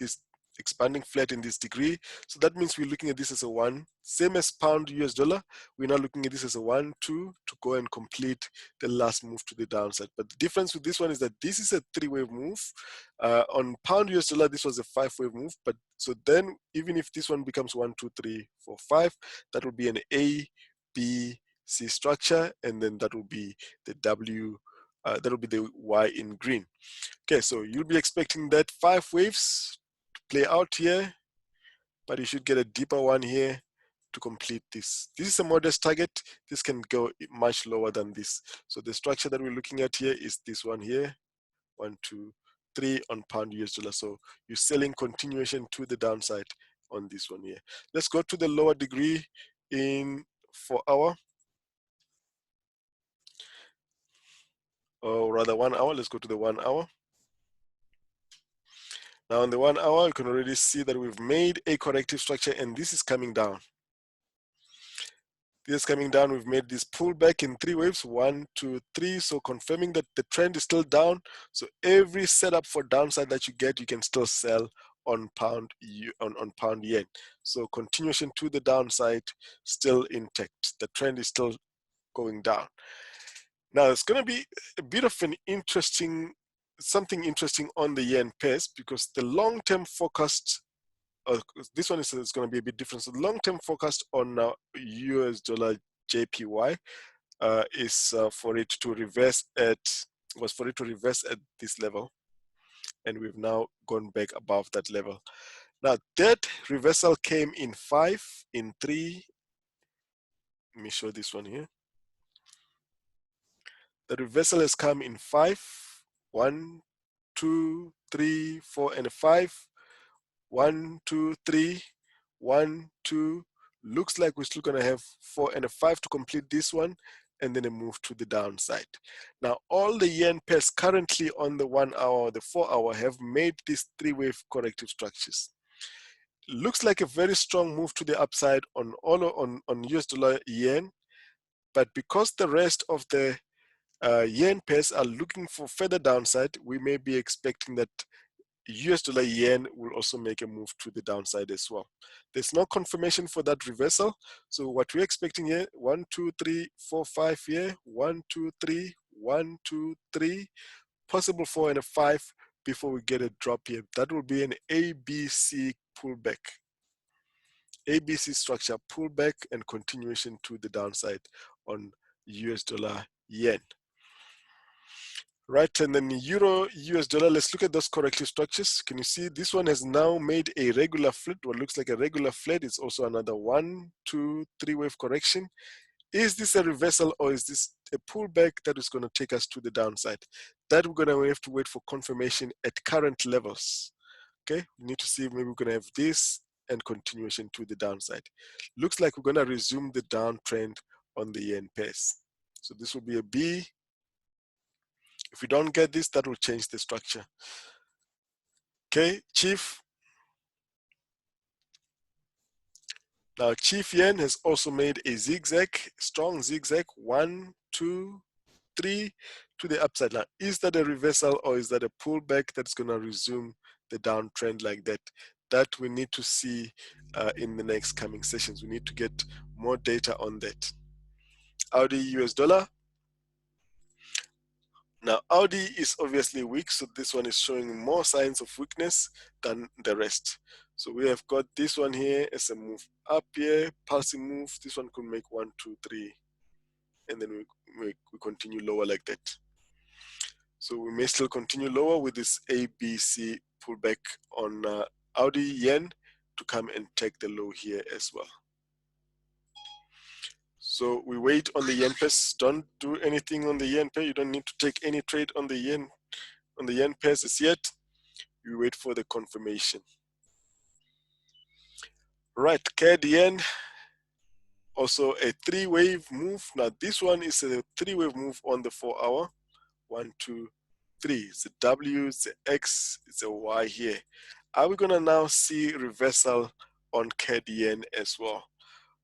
Speaker 1: this expanding flat in this degree. So that means we're looking at this as a 1, same as pound US dollar. We're now looking at this as a 1, 2 to go and complete the last move to the downside. But the difference with this one is that this is a 3-wave move. On pound US dollar, this was a 5-wave move. But so then even if this one becomes 1, 2, 3, 4, 5, that will be an A, B, C structure, and then that will be the W. That will be the Y in green. Okay, so you'll be expecting that 5 waves to play out here, but you should get a deeper one here to complete this. This is a modest target. This can go much lower than this. So the structure that we're looking at here is this one here, 1, 2, 3 on pound US dollar. So you're selling continuation to the downside on this one here. Let's go to the lower degree in 4 hour. Or rather 1 hour. Let's go to the 1 hour. Now in the 1 hour, you can already see that we've made a corrective structure and this is coming down. This is coming down. We've made this pullback in 3 waves, 1, 2, 3. So confirming that the trend is still down. So every setup for downside that you get, you can still sell on pound yen. So continuation to the downside still intact. The trend is still going down. Now it's going to be a bit of an interesting, something interesting on the yen pairs because the long-term forecast, this one is going to be a bit different. So the long-term forecast on US dollar JPY is for it to reverse at this level, and we've now gone back above that level. Now that reversal came in 5, in 3. Let me show this one here. The reversal has come in 5, 1, 2, 3, 4, and 5. 1, 2, 3, 1, 2. Looks like we're still going to have 4 and a 5 to complete this one, and then a move to the downside. Now, all the yen pairs currently on the 1 hour, the 4 hour have made these 3-wave corrective structures. Looks like a very strong move to the upside on US dollar yen, but because the rest of the yen pairs are looking for further downside, we may be expecting that US dollar yen will also make a move to the downside as well. There's no confirmation for that reversal. So what we're expecting here, 1, 2, 3, 4, 5 here, 1, 2, 3, 1, 2, 3, possible 4 and a 5 before we get a drop here. That will be an ABC pullback. ABC structure pullback and continuation to the downside on US dollar yen. Right, and then Euro US dollar, let's look at those corrective structures. Can you see this one has now made a regular flat, what looks like a regular flat. It's also another 1, 2, 3 wave correction. Is this a reversal or is this a pullback that is going to take us to the downside? That we're going to have to wait for confirmation at current levels. Okay, we need to see maybe we're going to have this and continuation to the downside. Looks like we're going to resume the downtrend on the yen pairs. So this will be a B. If we don't get this, that will change the structure. Okay, Chief. Now, Chief Yen has also made a zigzag, strong zigzag, 1, 2, 3 to the upside. Now, is that a reversal or is that a pullback that's going to resume the downtrend like that? That we need to see in the next coming sessions. We need to get more data on that. AUD US dollar. Now AUD is obviously weak, so this one is showing more signs of weakness than the rest. So we have got this one here as a move up here, pulsing move. This one could make 1, 2, 3, and then we continue lower like that. So we may still continue lower with this ABC pullback on AUD yen to come and take the low here as well. So we wait on the yen pairs. Don't do anything on the yen pair. You don't need to take any trade on the yen pairs as yet. You wait for the confirmation. Right, CAD yen, also a 3-wave move. Now this one is a 3-wave move on the 4-hour. 1, 2, 3. It's a W, it's a X, it's a Y here. Are we gonna now see reversal on CAD yen as well?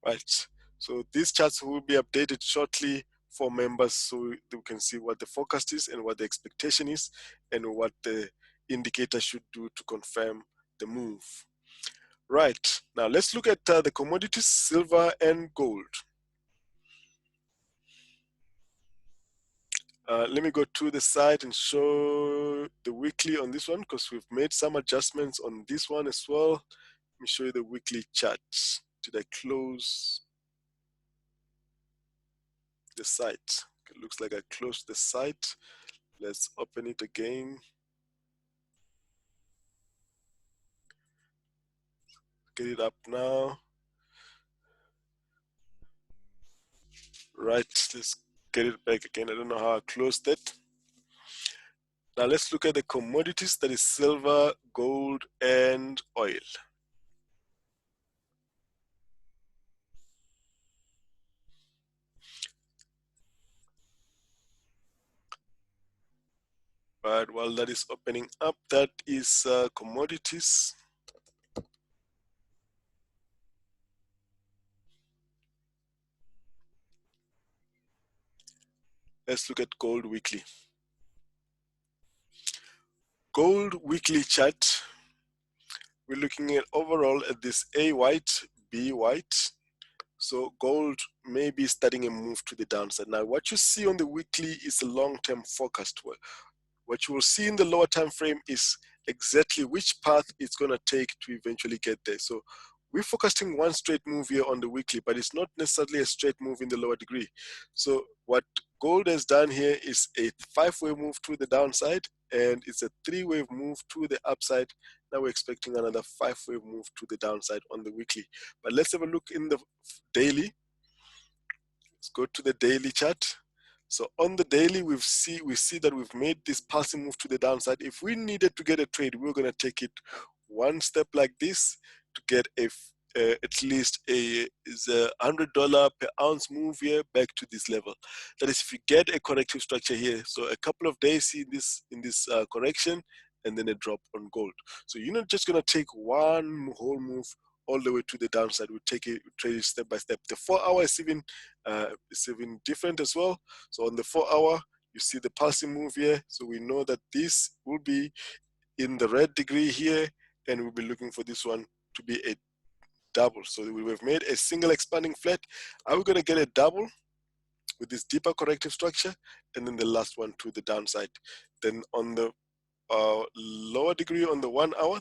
Speaker 1: Right. So these charts will be updated shortly for members so they can see what the forecast is and what the expectation is and what the indicator should do to confirm the move. Right, now let's look at the commodities, silver and gold. Let me go to the side and show the weekly on this one because we've made some adjustments on this one as well. Let me show you the weekly chart. Did I close the site? It looks like I closed the site. Let's open it again. Get it up now. Right, let's get it back again. I don't know how I closed it. Now let's look at the commodities, that is silver, gold, and oil. But while that is opening up, that is commodities. Let's look at gold weekly. Gold weekly chart, we're looking at overall at this A white, B white. So gold may be starting a move to the downside. Now what you see on the weekly is a long-term forecast. What you will see in the lower time frame is exactly which path it's going to take to eventually get there. So we're forecasting one straight move here on the weekly, but it's not necessarily a straight move in the lower degree. So what gold has done here is a 5-wave move to the downside, and it's a 3-wave move to the upside. Now we're expecting another 5-wave move to the downside on the weekly. But let's have a look in the daily. Let's go to the daily chart. So on the daily, we see that we've made this pulsing move to the downside. If we needed to get a trade, we're going to take it one step like this to get at least a $100 per ounce move here back to this level. That is, if you get a corrective structure here, so a couple of days in this correction, and then a drop on gold. So you're not just going to take one whole move all the way to the downside. We take it, trade it step by step. The 4-hour is even different as well. So on the 4-hour, you see the pulsing move here. So we know that this will be in the red degree here, and we'll be looking for this one to be a double. So we have made a single expanding flat. Are we going to get a double with this deeper corrective structure? And then the last one to the downside. Then on the lower degree on the 1-hour,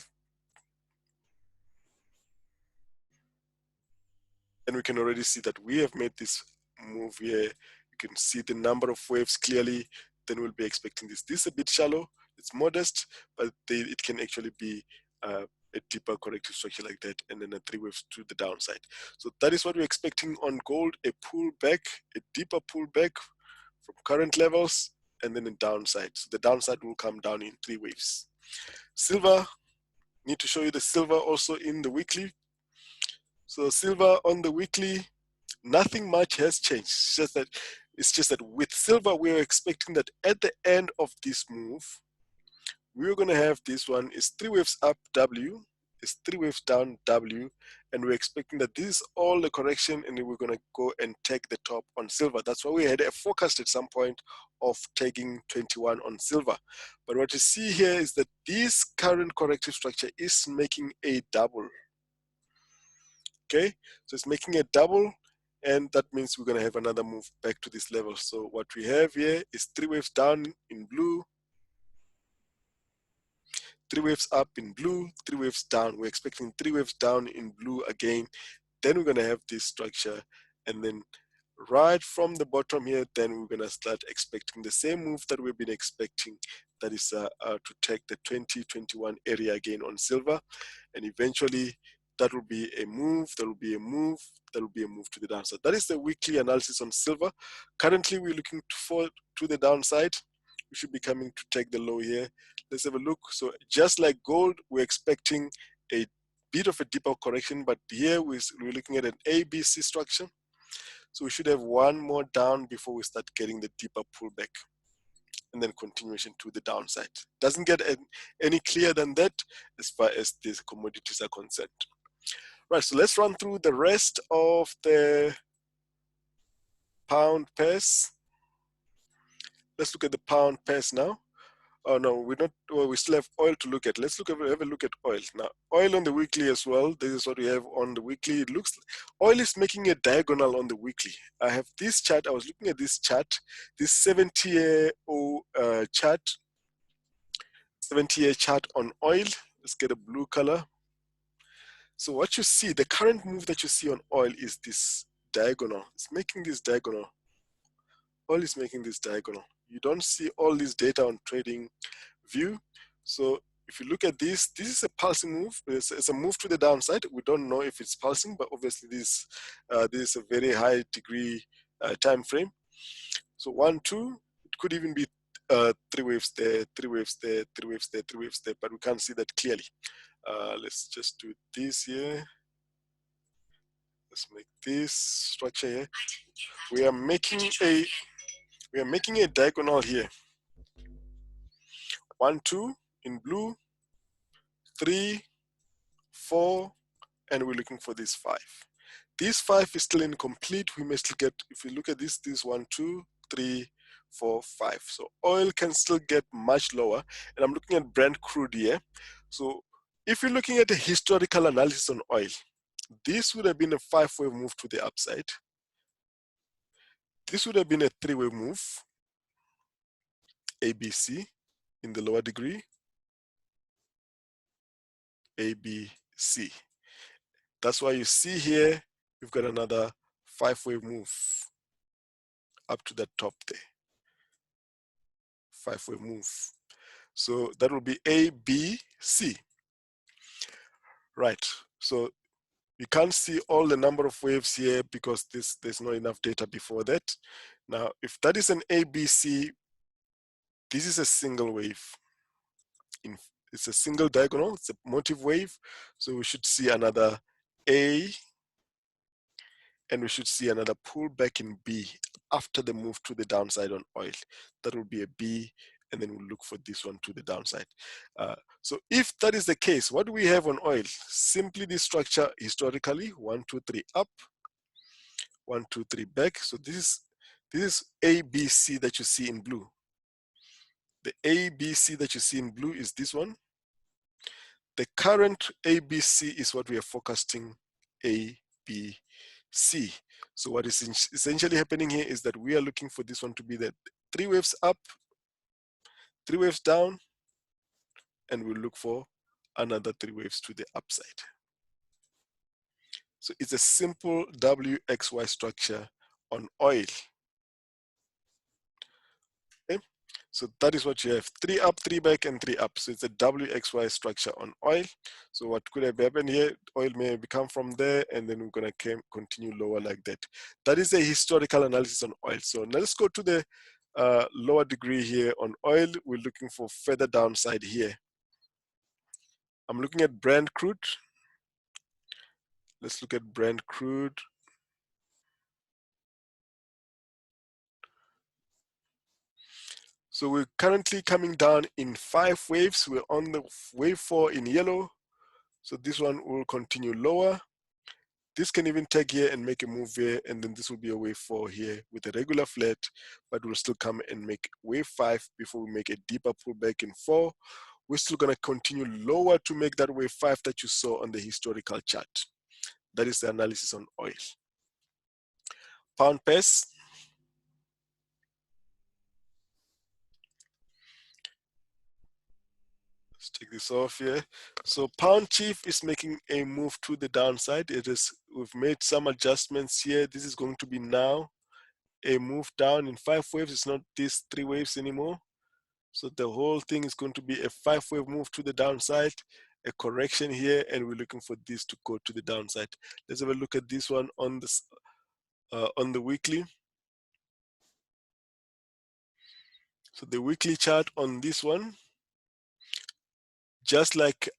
Speaker 1: and we can already see that we have made this move here. You can see the number of waves clearly. Then we'll be expecting this. This is a bit shallow. It's modest, but it can actually be a deeper corrective structure like that, and then a 3 waves to the downside. So that is what we're expecting on gold, a pullback, a deeper pullback from current levels, and then a downside. So the downside will come down in 3 waves. Silver, need to show you the silver also in the weekly. So silver on the weekly, nothing much has changed. It's just that with silver, we're expecting that at the end of this move, we're going to have this one is 3 waves up W, is 3 waves down W, and we're expecting that this is all the correction, and then we're going to go and take the top on silver. That's why we had a forecast at some point of taking 21 on silver. But what you see here is that this current corrective structure is making a double. Okay, so it's making a double, and that means we're going to have another move back to this level. So what we have here is 3 waves down in blue, 3 waves up in blue, 3 waves down. We're expecting 3 waves down in blue again. Then we're going to have this structure, and then right from the bottom here, then we're going to start expecting the same move that we've been expecting, that is to take the 2021 area again on silver, and eventually that will be a move, that will be a move, that will be a move to the downside. That is the weekly analysis on silver. Currently we're looking to the downside. We should be coming to take the low here. Let's have a look. So just like gold, we're expecting a bit of a deeper correction, but here we're looking at an ABC structure. So we should have one more down before we start getting the deeper pullback, and then continuation to the downside. Doesn't get any clearer than that as far as these commodities are concerned. Right, so let's run through the rest of the pound pairs. Let's look at the pound pairs now. Oh no, we're not. Well, we still have oil to look at. Let's have a look at oil now. Oil on the weekly as well. This is what we have on the weekly. It looks oil is making a diagonal on the weekly. I have this chart. I was looking at this chart, this 70-year chart, 70-year chart on oil. Let's get a blue color. So what you see, the current move that you see on oil is this diagonal. It's making this diagonal. Oil is making this diagonal. You don't see all this data on trading view. So if you look at this, this is a pulsing move. It's a move to the downside. We don't know if it's pulsing, but obviously this is a very high degree time frame. So 1, 2, it could even be 3 waves there, 3 waves there, 3 waves there, 3 waves there, but we can't see that clearly. Let's just do this here. Let's make this structure here. We are making a diagonal here. 1, 2 in blue, 3, 4, and we're looking for this 5. This 5 is still incomplete. We may still get, if you look at this 1, 2, 3, 4, 5. So oil can still get much lower. And I'm looking at Brent crude here. So if you're looking at the historical analysis on oil, this would have been a 5-wave move to the upside. This would have been a 3-wave move, ABC in the lower degree, ABC. That's why you see here, we've got another 5-wave move up to the top there. 5-wave move. So that will be A, B, C. Right. So you can't see all the number of waves here because there's not enough data before that. Now, if that is an ABC, this is a single wave. It's a single diagonal, it's a motive wave. So we should see another A, and we should see another pullback in B after the move to the downside on oil. That will be a B, and then we'll look for this one to the downside. So if that is the case, what do we have on oil? Simply this structure historically, 1, 2, 3 up, 1, 2, 3 back. So this is ABC that you see in blue. The ABC that you see in blue is this one. The current ABC is what we are forecasting, ABC. So what is essentially happening here is that we are looking for this one to be the 3 waves up, 3 waves down, and we'll look for another 3 waves to the upside. So it's a simple WXY structure on oil. Okay? So that is what you have, 3 up, 3 back, and 3 up. So it's a WXY structure on oil. So what could have happened here, oil may come from there, and then we're gonna continue lower like that. That is a historical analysis on oil. So now let's go to the lower degree here on oil. We're looking for further downside here. I'm looking at Brent crude. Let's look at Brent crude. So we're currently coming down in 5 waves. We're on the wave 4 in yellow. So this one will continue lower. This can even take here and make a move here, and then this will be a wave 4 here with a regular flat, but we'll still come and make wave 5 before we make a deeper pullback in 4. We're still gonna continue lower to make that wave 5 that you saw on the historical chart. That is the analysis on oil. Pound pairs. Let's take this off here. So pound chief is making a move to the downside. We've made some adjustments here. This is going to be now a move down in 5 waves. It's not these 3 waves anymore. So the whole thing is going to be a 5-wave move to the downside, a correction here, and we're looking for this to go to the downside. Let's have a look at this one on the weekly. So the weekly chart on this one, just like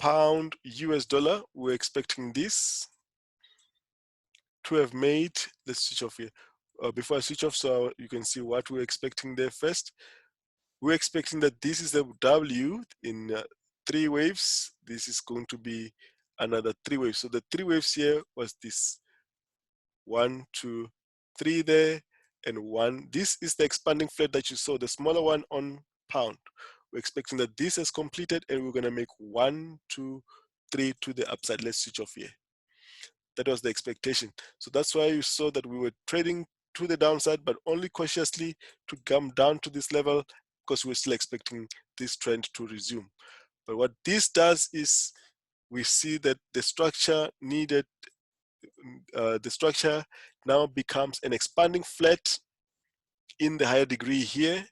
Speaker 1: pound US dollar, we're expecting this to have made, let's switch off here. Before I switch off, so you can see what we're expecting there first. We're expecting that this is the W in 3 waves. This is going to be another 3 waves. So the 3 waves here was this 1, 2, 3 there, and 1. This is the expanding flat that you saw, the smaller one on pound. We're expecting that this has completed, and we're going to make 1, 2, 3 to the upside. Let's switch off here. That was the expectation. So that's why you saw that we were trading to the downside, but only cautiously to come down to this level, because we're still expecting this trend to resume. But what this does is we see that the structure needed, the structure now becomes an expanding flat in the higher degree here.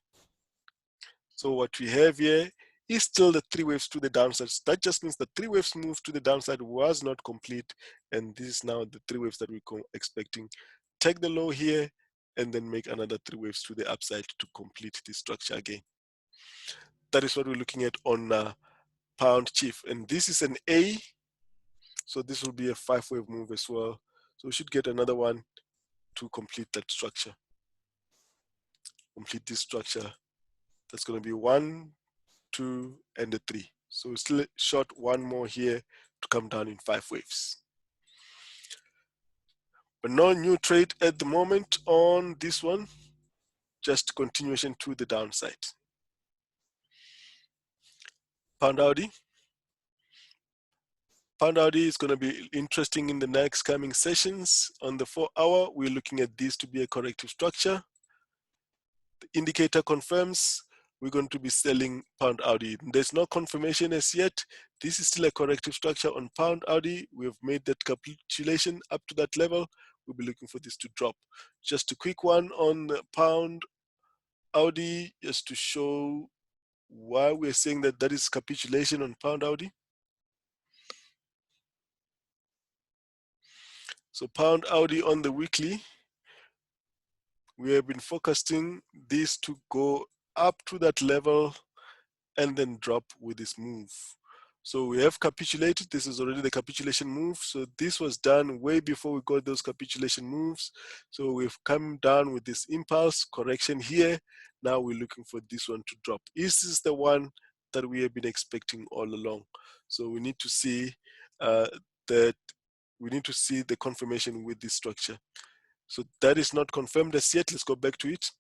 Speaker 1: So what we have here is still the 3 waves to the downside. So that just means the 3 waves move to the downside was not complete, and this is now the 3 waves that we're expecting. Take the low here and then make another 3 waves to the upside to complete this structure again. That is what we're looking at on pound chief, and this is an A, so this will be a 5-wave move as well. So we should get another one to complete that structure. Complete this structure. That's going to be 1, 2, and a 3. So we're still short one more here to come down in 5 waves. But no new trade at the moment on this one, just continuation to the downside. Pound AUD. Pound AUD is going to be interesting in the next coming sessions. On the 4-hour, we're looking at this to be a corrective structure. The indicator confirms we're going to be selling pound AUD. There's no confirmation as yet. This is still a corrective structure on pound AUD. We've made that capitulation up to that level. We'll be looking for this to drop. Just a quick one on pound AUD, just to show why we're saying that that is capitulation on pound AUD. So pound AUD on the weekly, we have been focusing this to go up to that level and then drop with this move. So we have capitulated. This is already the capitulation move. So this was done way before we got those capitulation moves. So we've come down with this impulse correction here. Now we're looking for this one to drop. This is the one that we have been expecting all along. So we need to see the confirmation with this structure. So that is not confirmed as yet. Let's go back to it.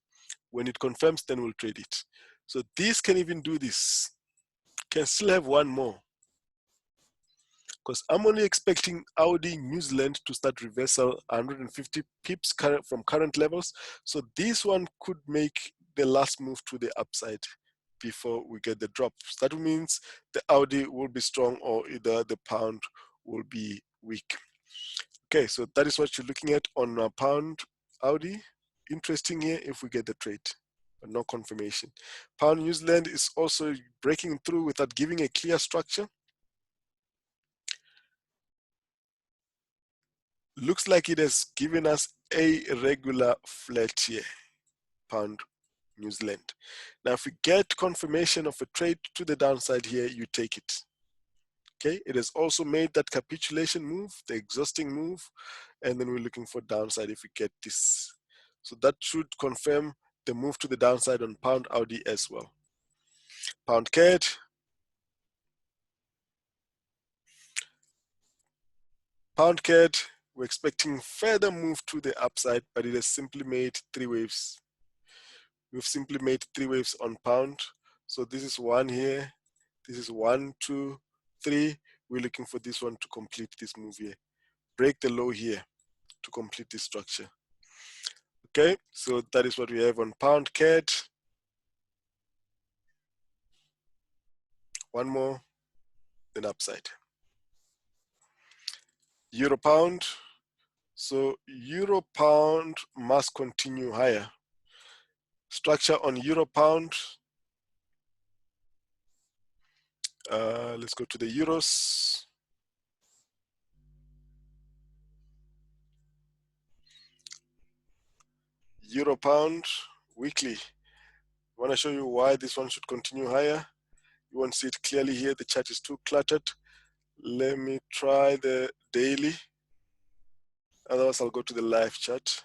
Speaker 1: When it confirms, then we'll trade it. So this can even do this. Can still have one more, because I'm only expecting AUDNZD to start reversal 150 pips from current levels. So this one could make the last move to the upside before we get the drop. So that means the AUD will be strong, or either the pound will be weak. Okay, so that is what you're looking at on pound AUD. Interesting here if we get the trade, but no confirmation. Pound New Zealand is also breaking through without giving a clear structure. Looks like it has given us a regular flat here, pound New Zealand. Now, if we get confirmation of a trade to the downside here, you take it. Okay, it has also made that capitulation move, the exhausting move, and then we're looking for downside if we get this. So that should confirm the move to the downside on pound AUD as well. Pound CAD. Pound CAD, we're expecting further move to the upside, but it has simply made 3 waves. We've simply made 3 waves on pound. So this is one here. This is 1, 2, 3. We're looking for this one to complete this move here. Break the low here to complete this structure. Okay, so that is what we have on pound CAD. One more, then upside. Euro pound. So euro pound must continue higher. Structure on euro pound. Let's go to the euros. Euro pound weekly. I want to show you why this one should continue higher. You won't see it clearly here. The chart is too cluttered. Let me try the daily. Otherwise, I'll go to the live chart.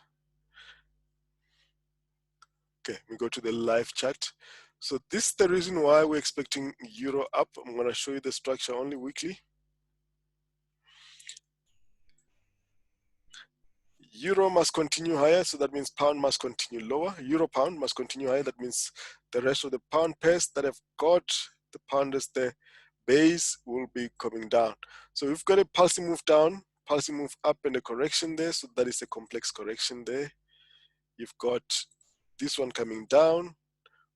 Speaker 1: Okay, we go to the live chart. So this is the reason why we're expecting euro up. I'm going to show you the structure only weekly. Euro must continue higher, so that means pound must continue lower. Euro pound must continue higher. That means the rest of the pound pairs that have got the pound as the base will be coming down. So we've got a pulsing move down, pulsing move up, and a correction there. So that is a complex correction there. You've got this one coming down.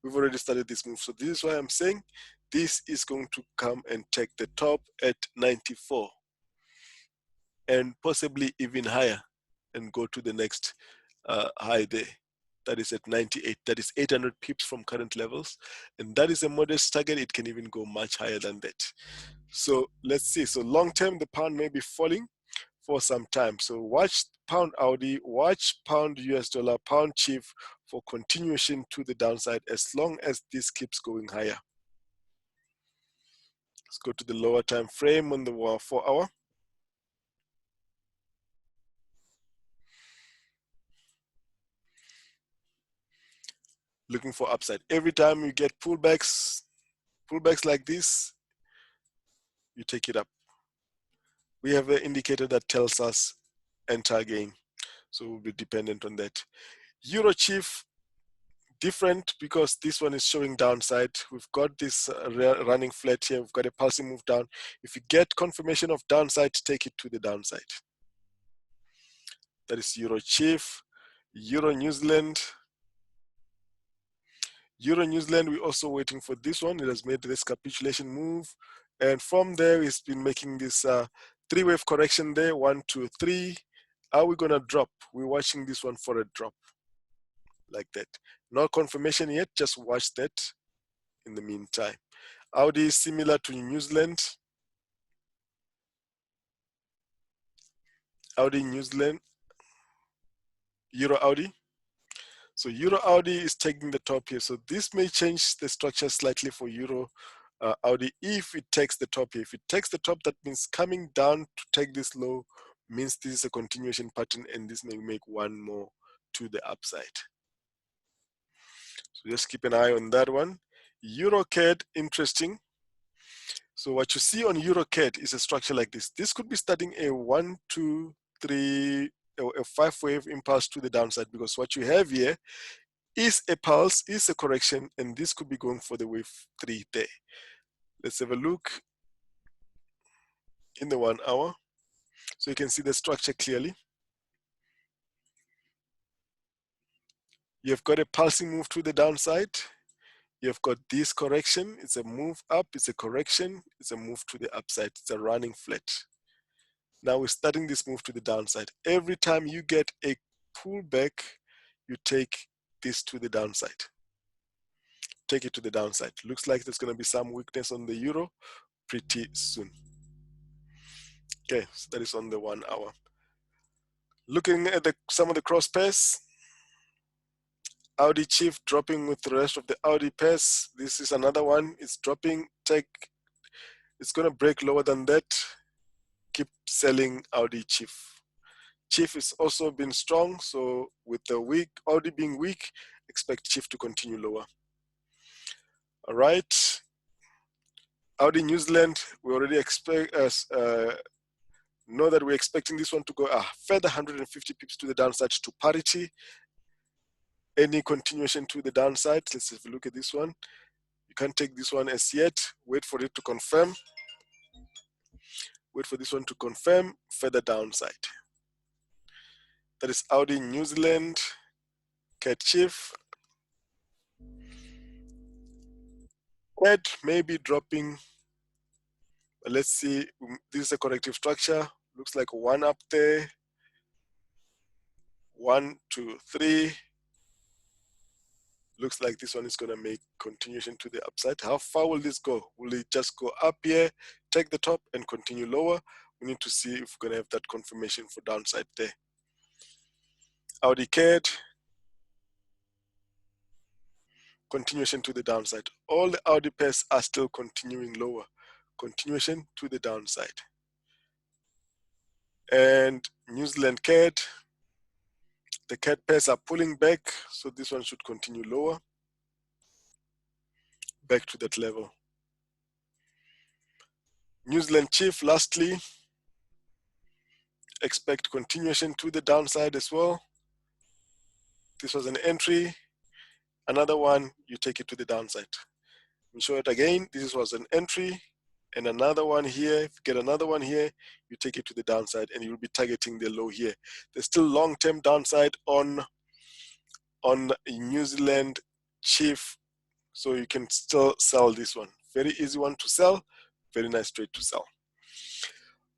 Speaker 1: We've already started this move. So this is why I'm saying this is going to come and take the top at 94 and possibly even higher and go to the next high there. That is at 98. That is 800 pips from current levels. And that is a modest target. It can even go much higher than that. So let's see. So long term, the pound may be falling for some time. So watch pound Audi, watch pound US dollar, pound chief for continuation to the downside as long as this keeps going higher. Let's go to the lower time frame on the 4 hour. Looking for upside. Every time you get pullbacks like this, you take it up. We have an indicator that tells us enter again. So we'll be dependent on that. Euro chief, different because this one is showing downside. We've got this running flat here. We've got a pulsing move down. If you get confirmation of downside, take it to the downside. That is Euro chief. Euro New Zealand. Euro New Zealand, we're also waiting for this one. It has made this capitulation move. And from there, it's been making this three-wave correction there. 1, 2, 3. Are we going to drop? We're watching this one for a drop like that. No confirmation yet. Just watch that in the meantime. Audi is similar to New Zealand. Audi New Zealand. Euro Audi. So Euro Audi is taking the top here. So this may change the structure slightly for Euro Audi if it takes the top here. If it takes the top, that means coming down to take this low means this is a continuation pattern and this may make one more to the upside. So just keep an eye on that one. EURCAD, interesting. So what you see on EURCAD is a structure like this. This could be starting a 1, 2, 3, or a 5-wave impulse to the downside because what you have here is a pulse, is a correction, and this could be going for the wave 3 there. Let's have a look in the 1 hour. So you can see the structure clearly. You've got a pulsing move to the downside. You've got this correction. It's a move up, it's a correction, it's a move to the upside. It's a running flat. Now we're starting this move to the downside. Every time you get a pullback, you take this to the downside. Take it to the downside. Looks like there's going to be some weakness on the euro pretty soon. Okay, so that is on the 1 hour. Looking at some of the cross pairs, Audi chief dropping with the rest of the Audi pairs. This is another one. It's dropping. It's going to break lower than that. Keep selling Audi chief. Chief has also been strong. So with the weak Audi being weak, expect chief to continue lower. All right. Audi New Zealand, we already expect know that we're expecting this one to go a further 150 pips to the downside to parity. Any continuation to the downside, let's have a look at this one. You can't take this one as yet. Wait for it to confirm. Wait for this one to confirm further downside. That is Audi New Zealand. CADJPY. CAD may be dropping. Let's see, this is a corrective structure. Looks like one up there. 1, 2, 3. Looks like this one is going to make continuation to the upside. How far will this go? Will it just go up here, take the top, and continue lower? We need to see if we're going to have that confirmation for downside there. AUDCAD, continuation to the downside. All the Audi pairs are still continuing lower. Continuation to the downside. And New Zealand CAD, the CAD pairs are pulling back, so this one should continue lower. Back to that level. New Zealand CHF, lastly, expect continuation to the downside as well. This was an entry. Another one, you take it to the downside. Let me show it again. This was an entry. And another one here. If you get another one here, you take it to the downside and you'll be targeting the low here. There's still long-term downside on New Zealand CHF. So you can still sell this one. Very easy one to sell. Very nice trade to sell.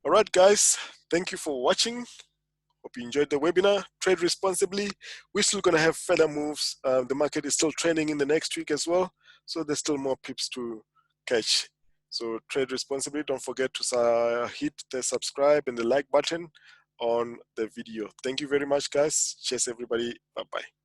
Speaker 1: All right, guys. Thank you for watching. Hope you enjoyed the webinar. Trade responsibly. We're still going to have further moves. The market is still trending in the next week as well. So there's still more pips to catch. So trade responsibly. Don't forget to hit the subscribe and the like button on the video. Thank you very much, guys. Cheers, everybody. Bye-bye.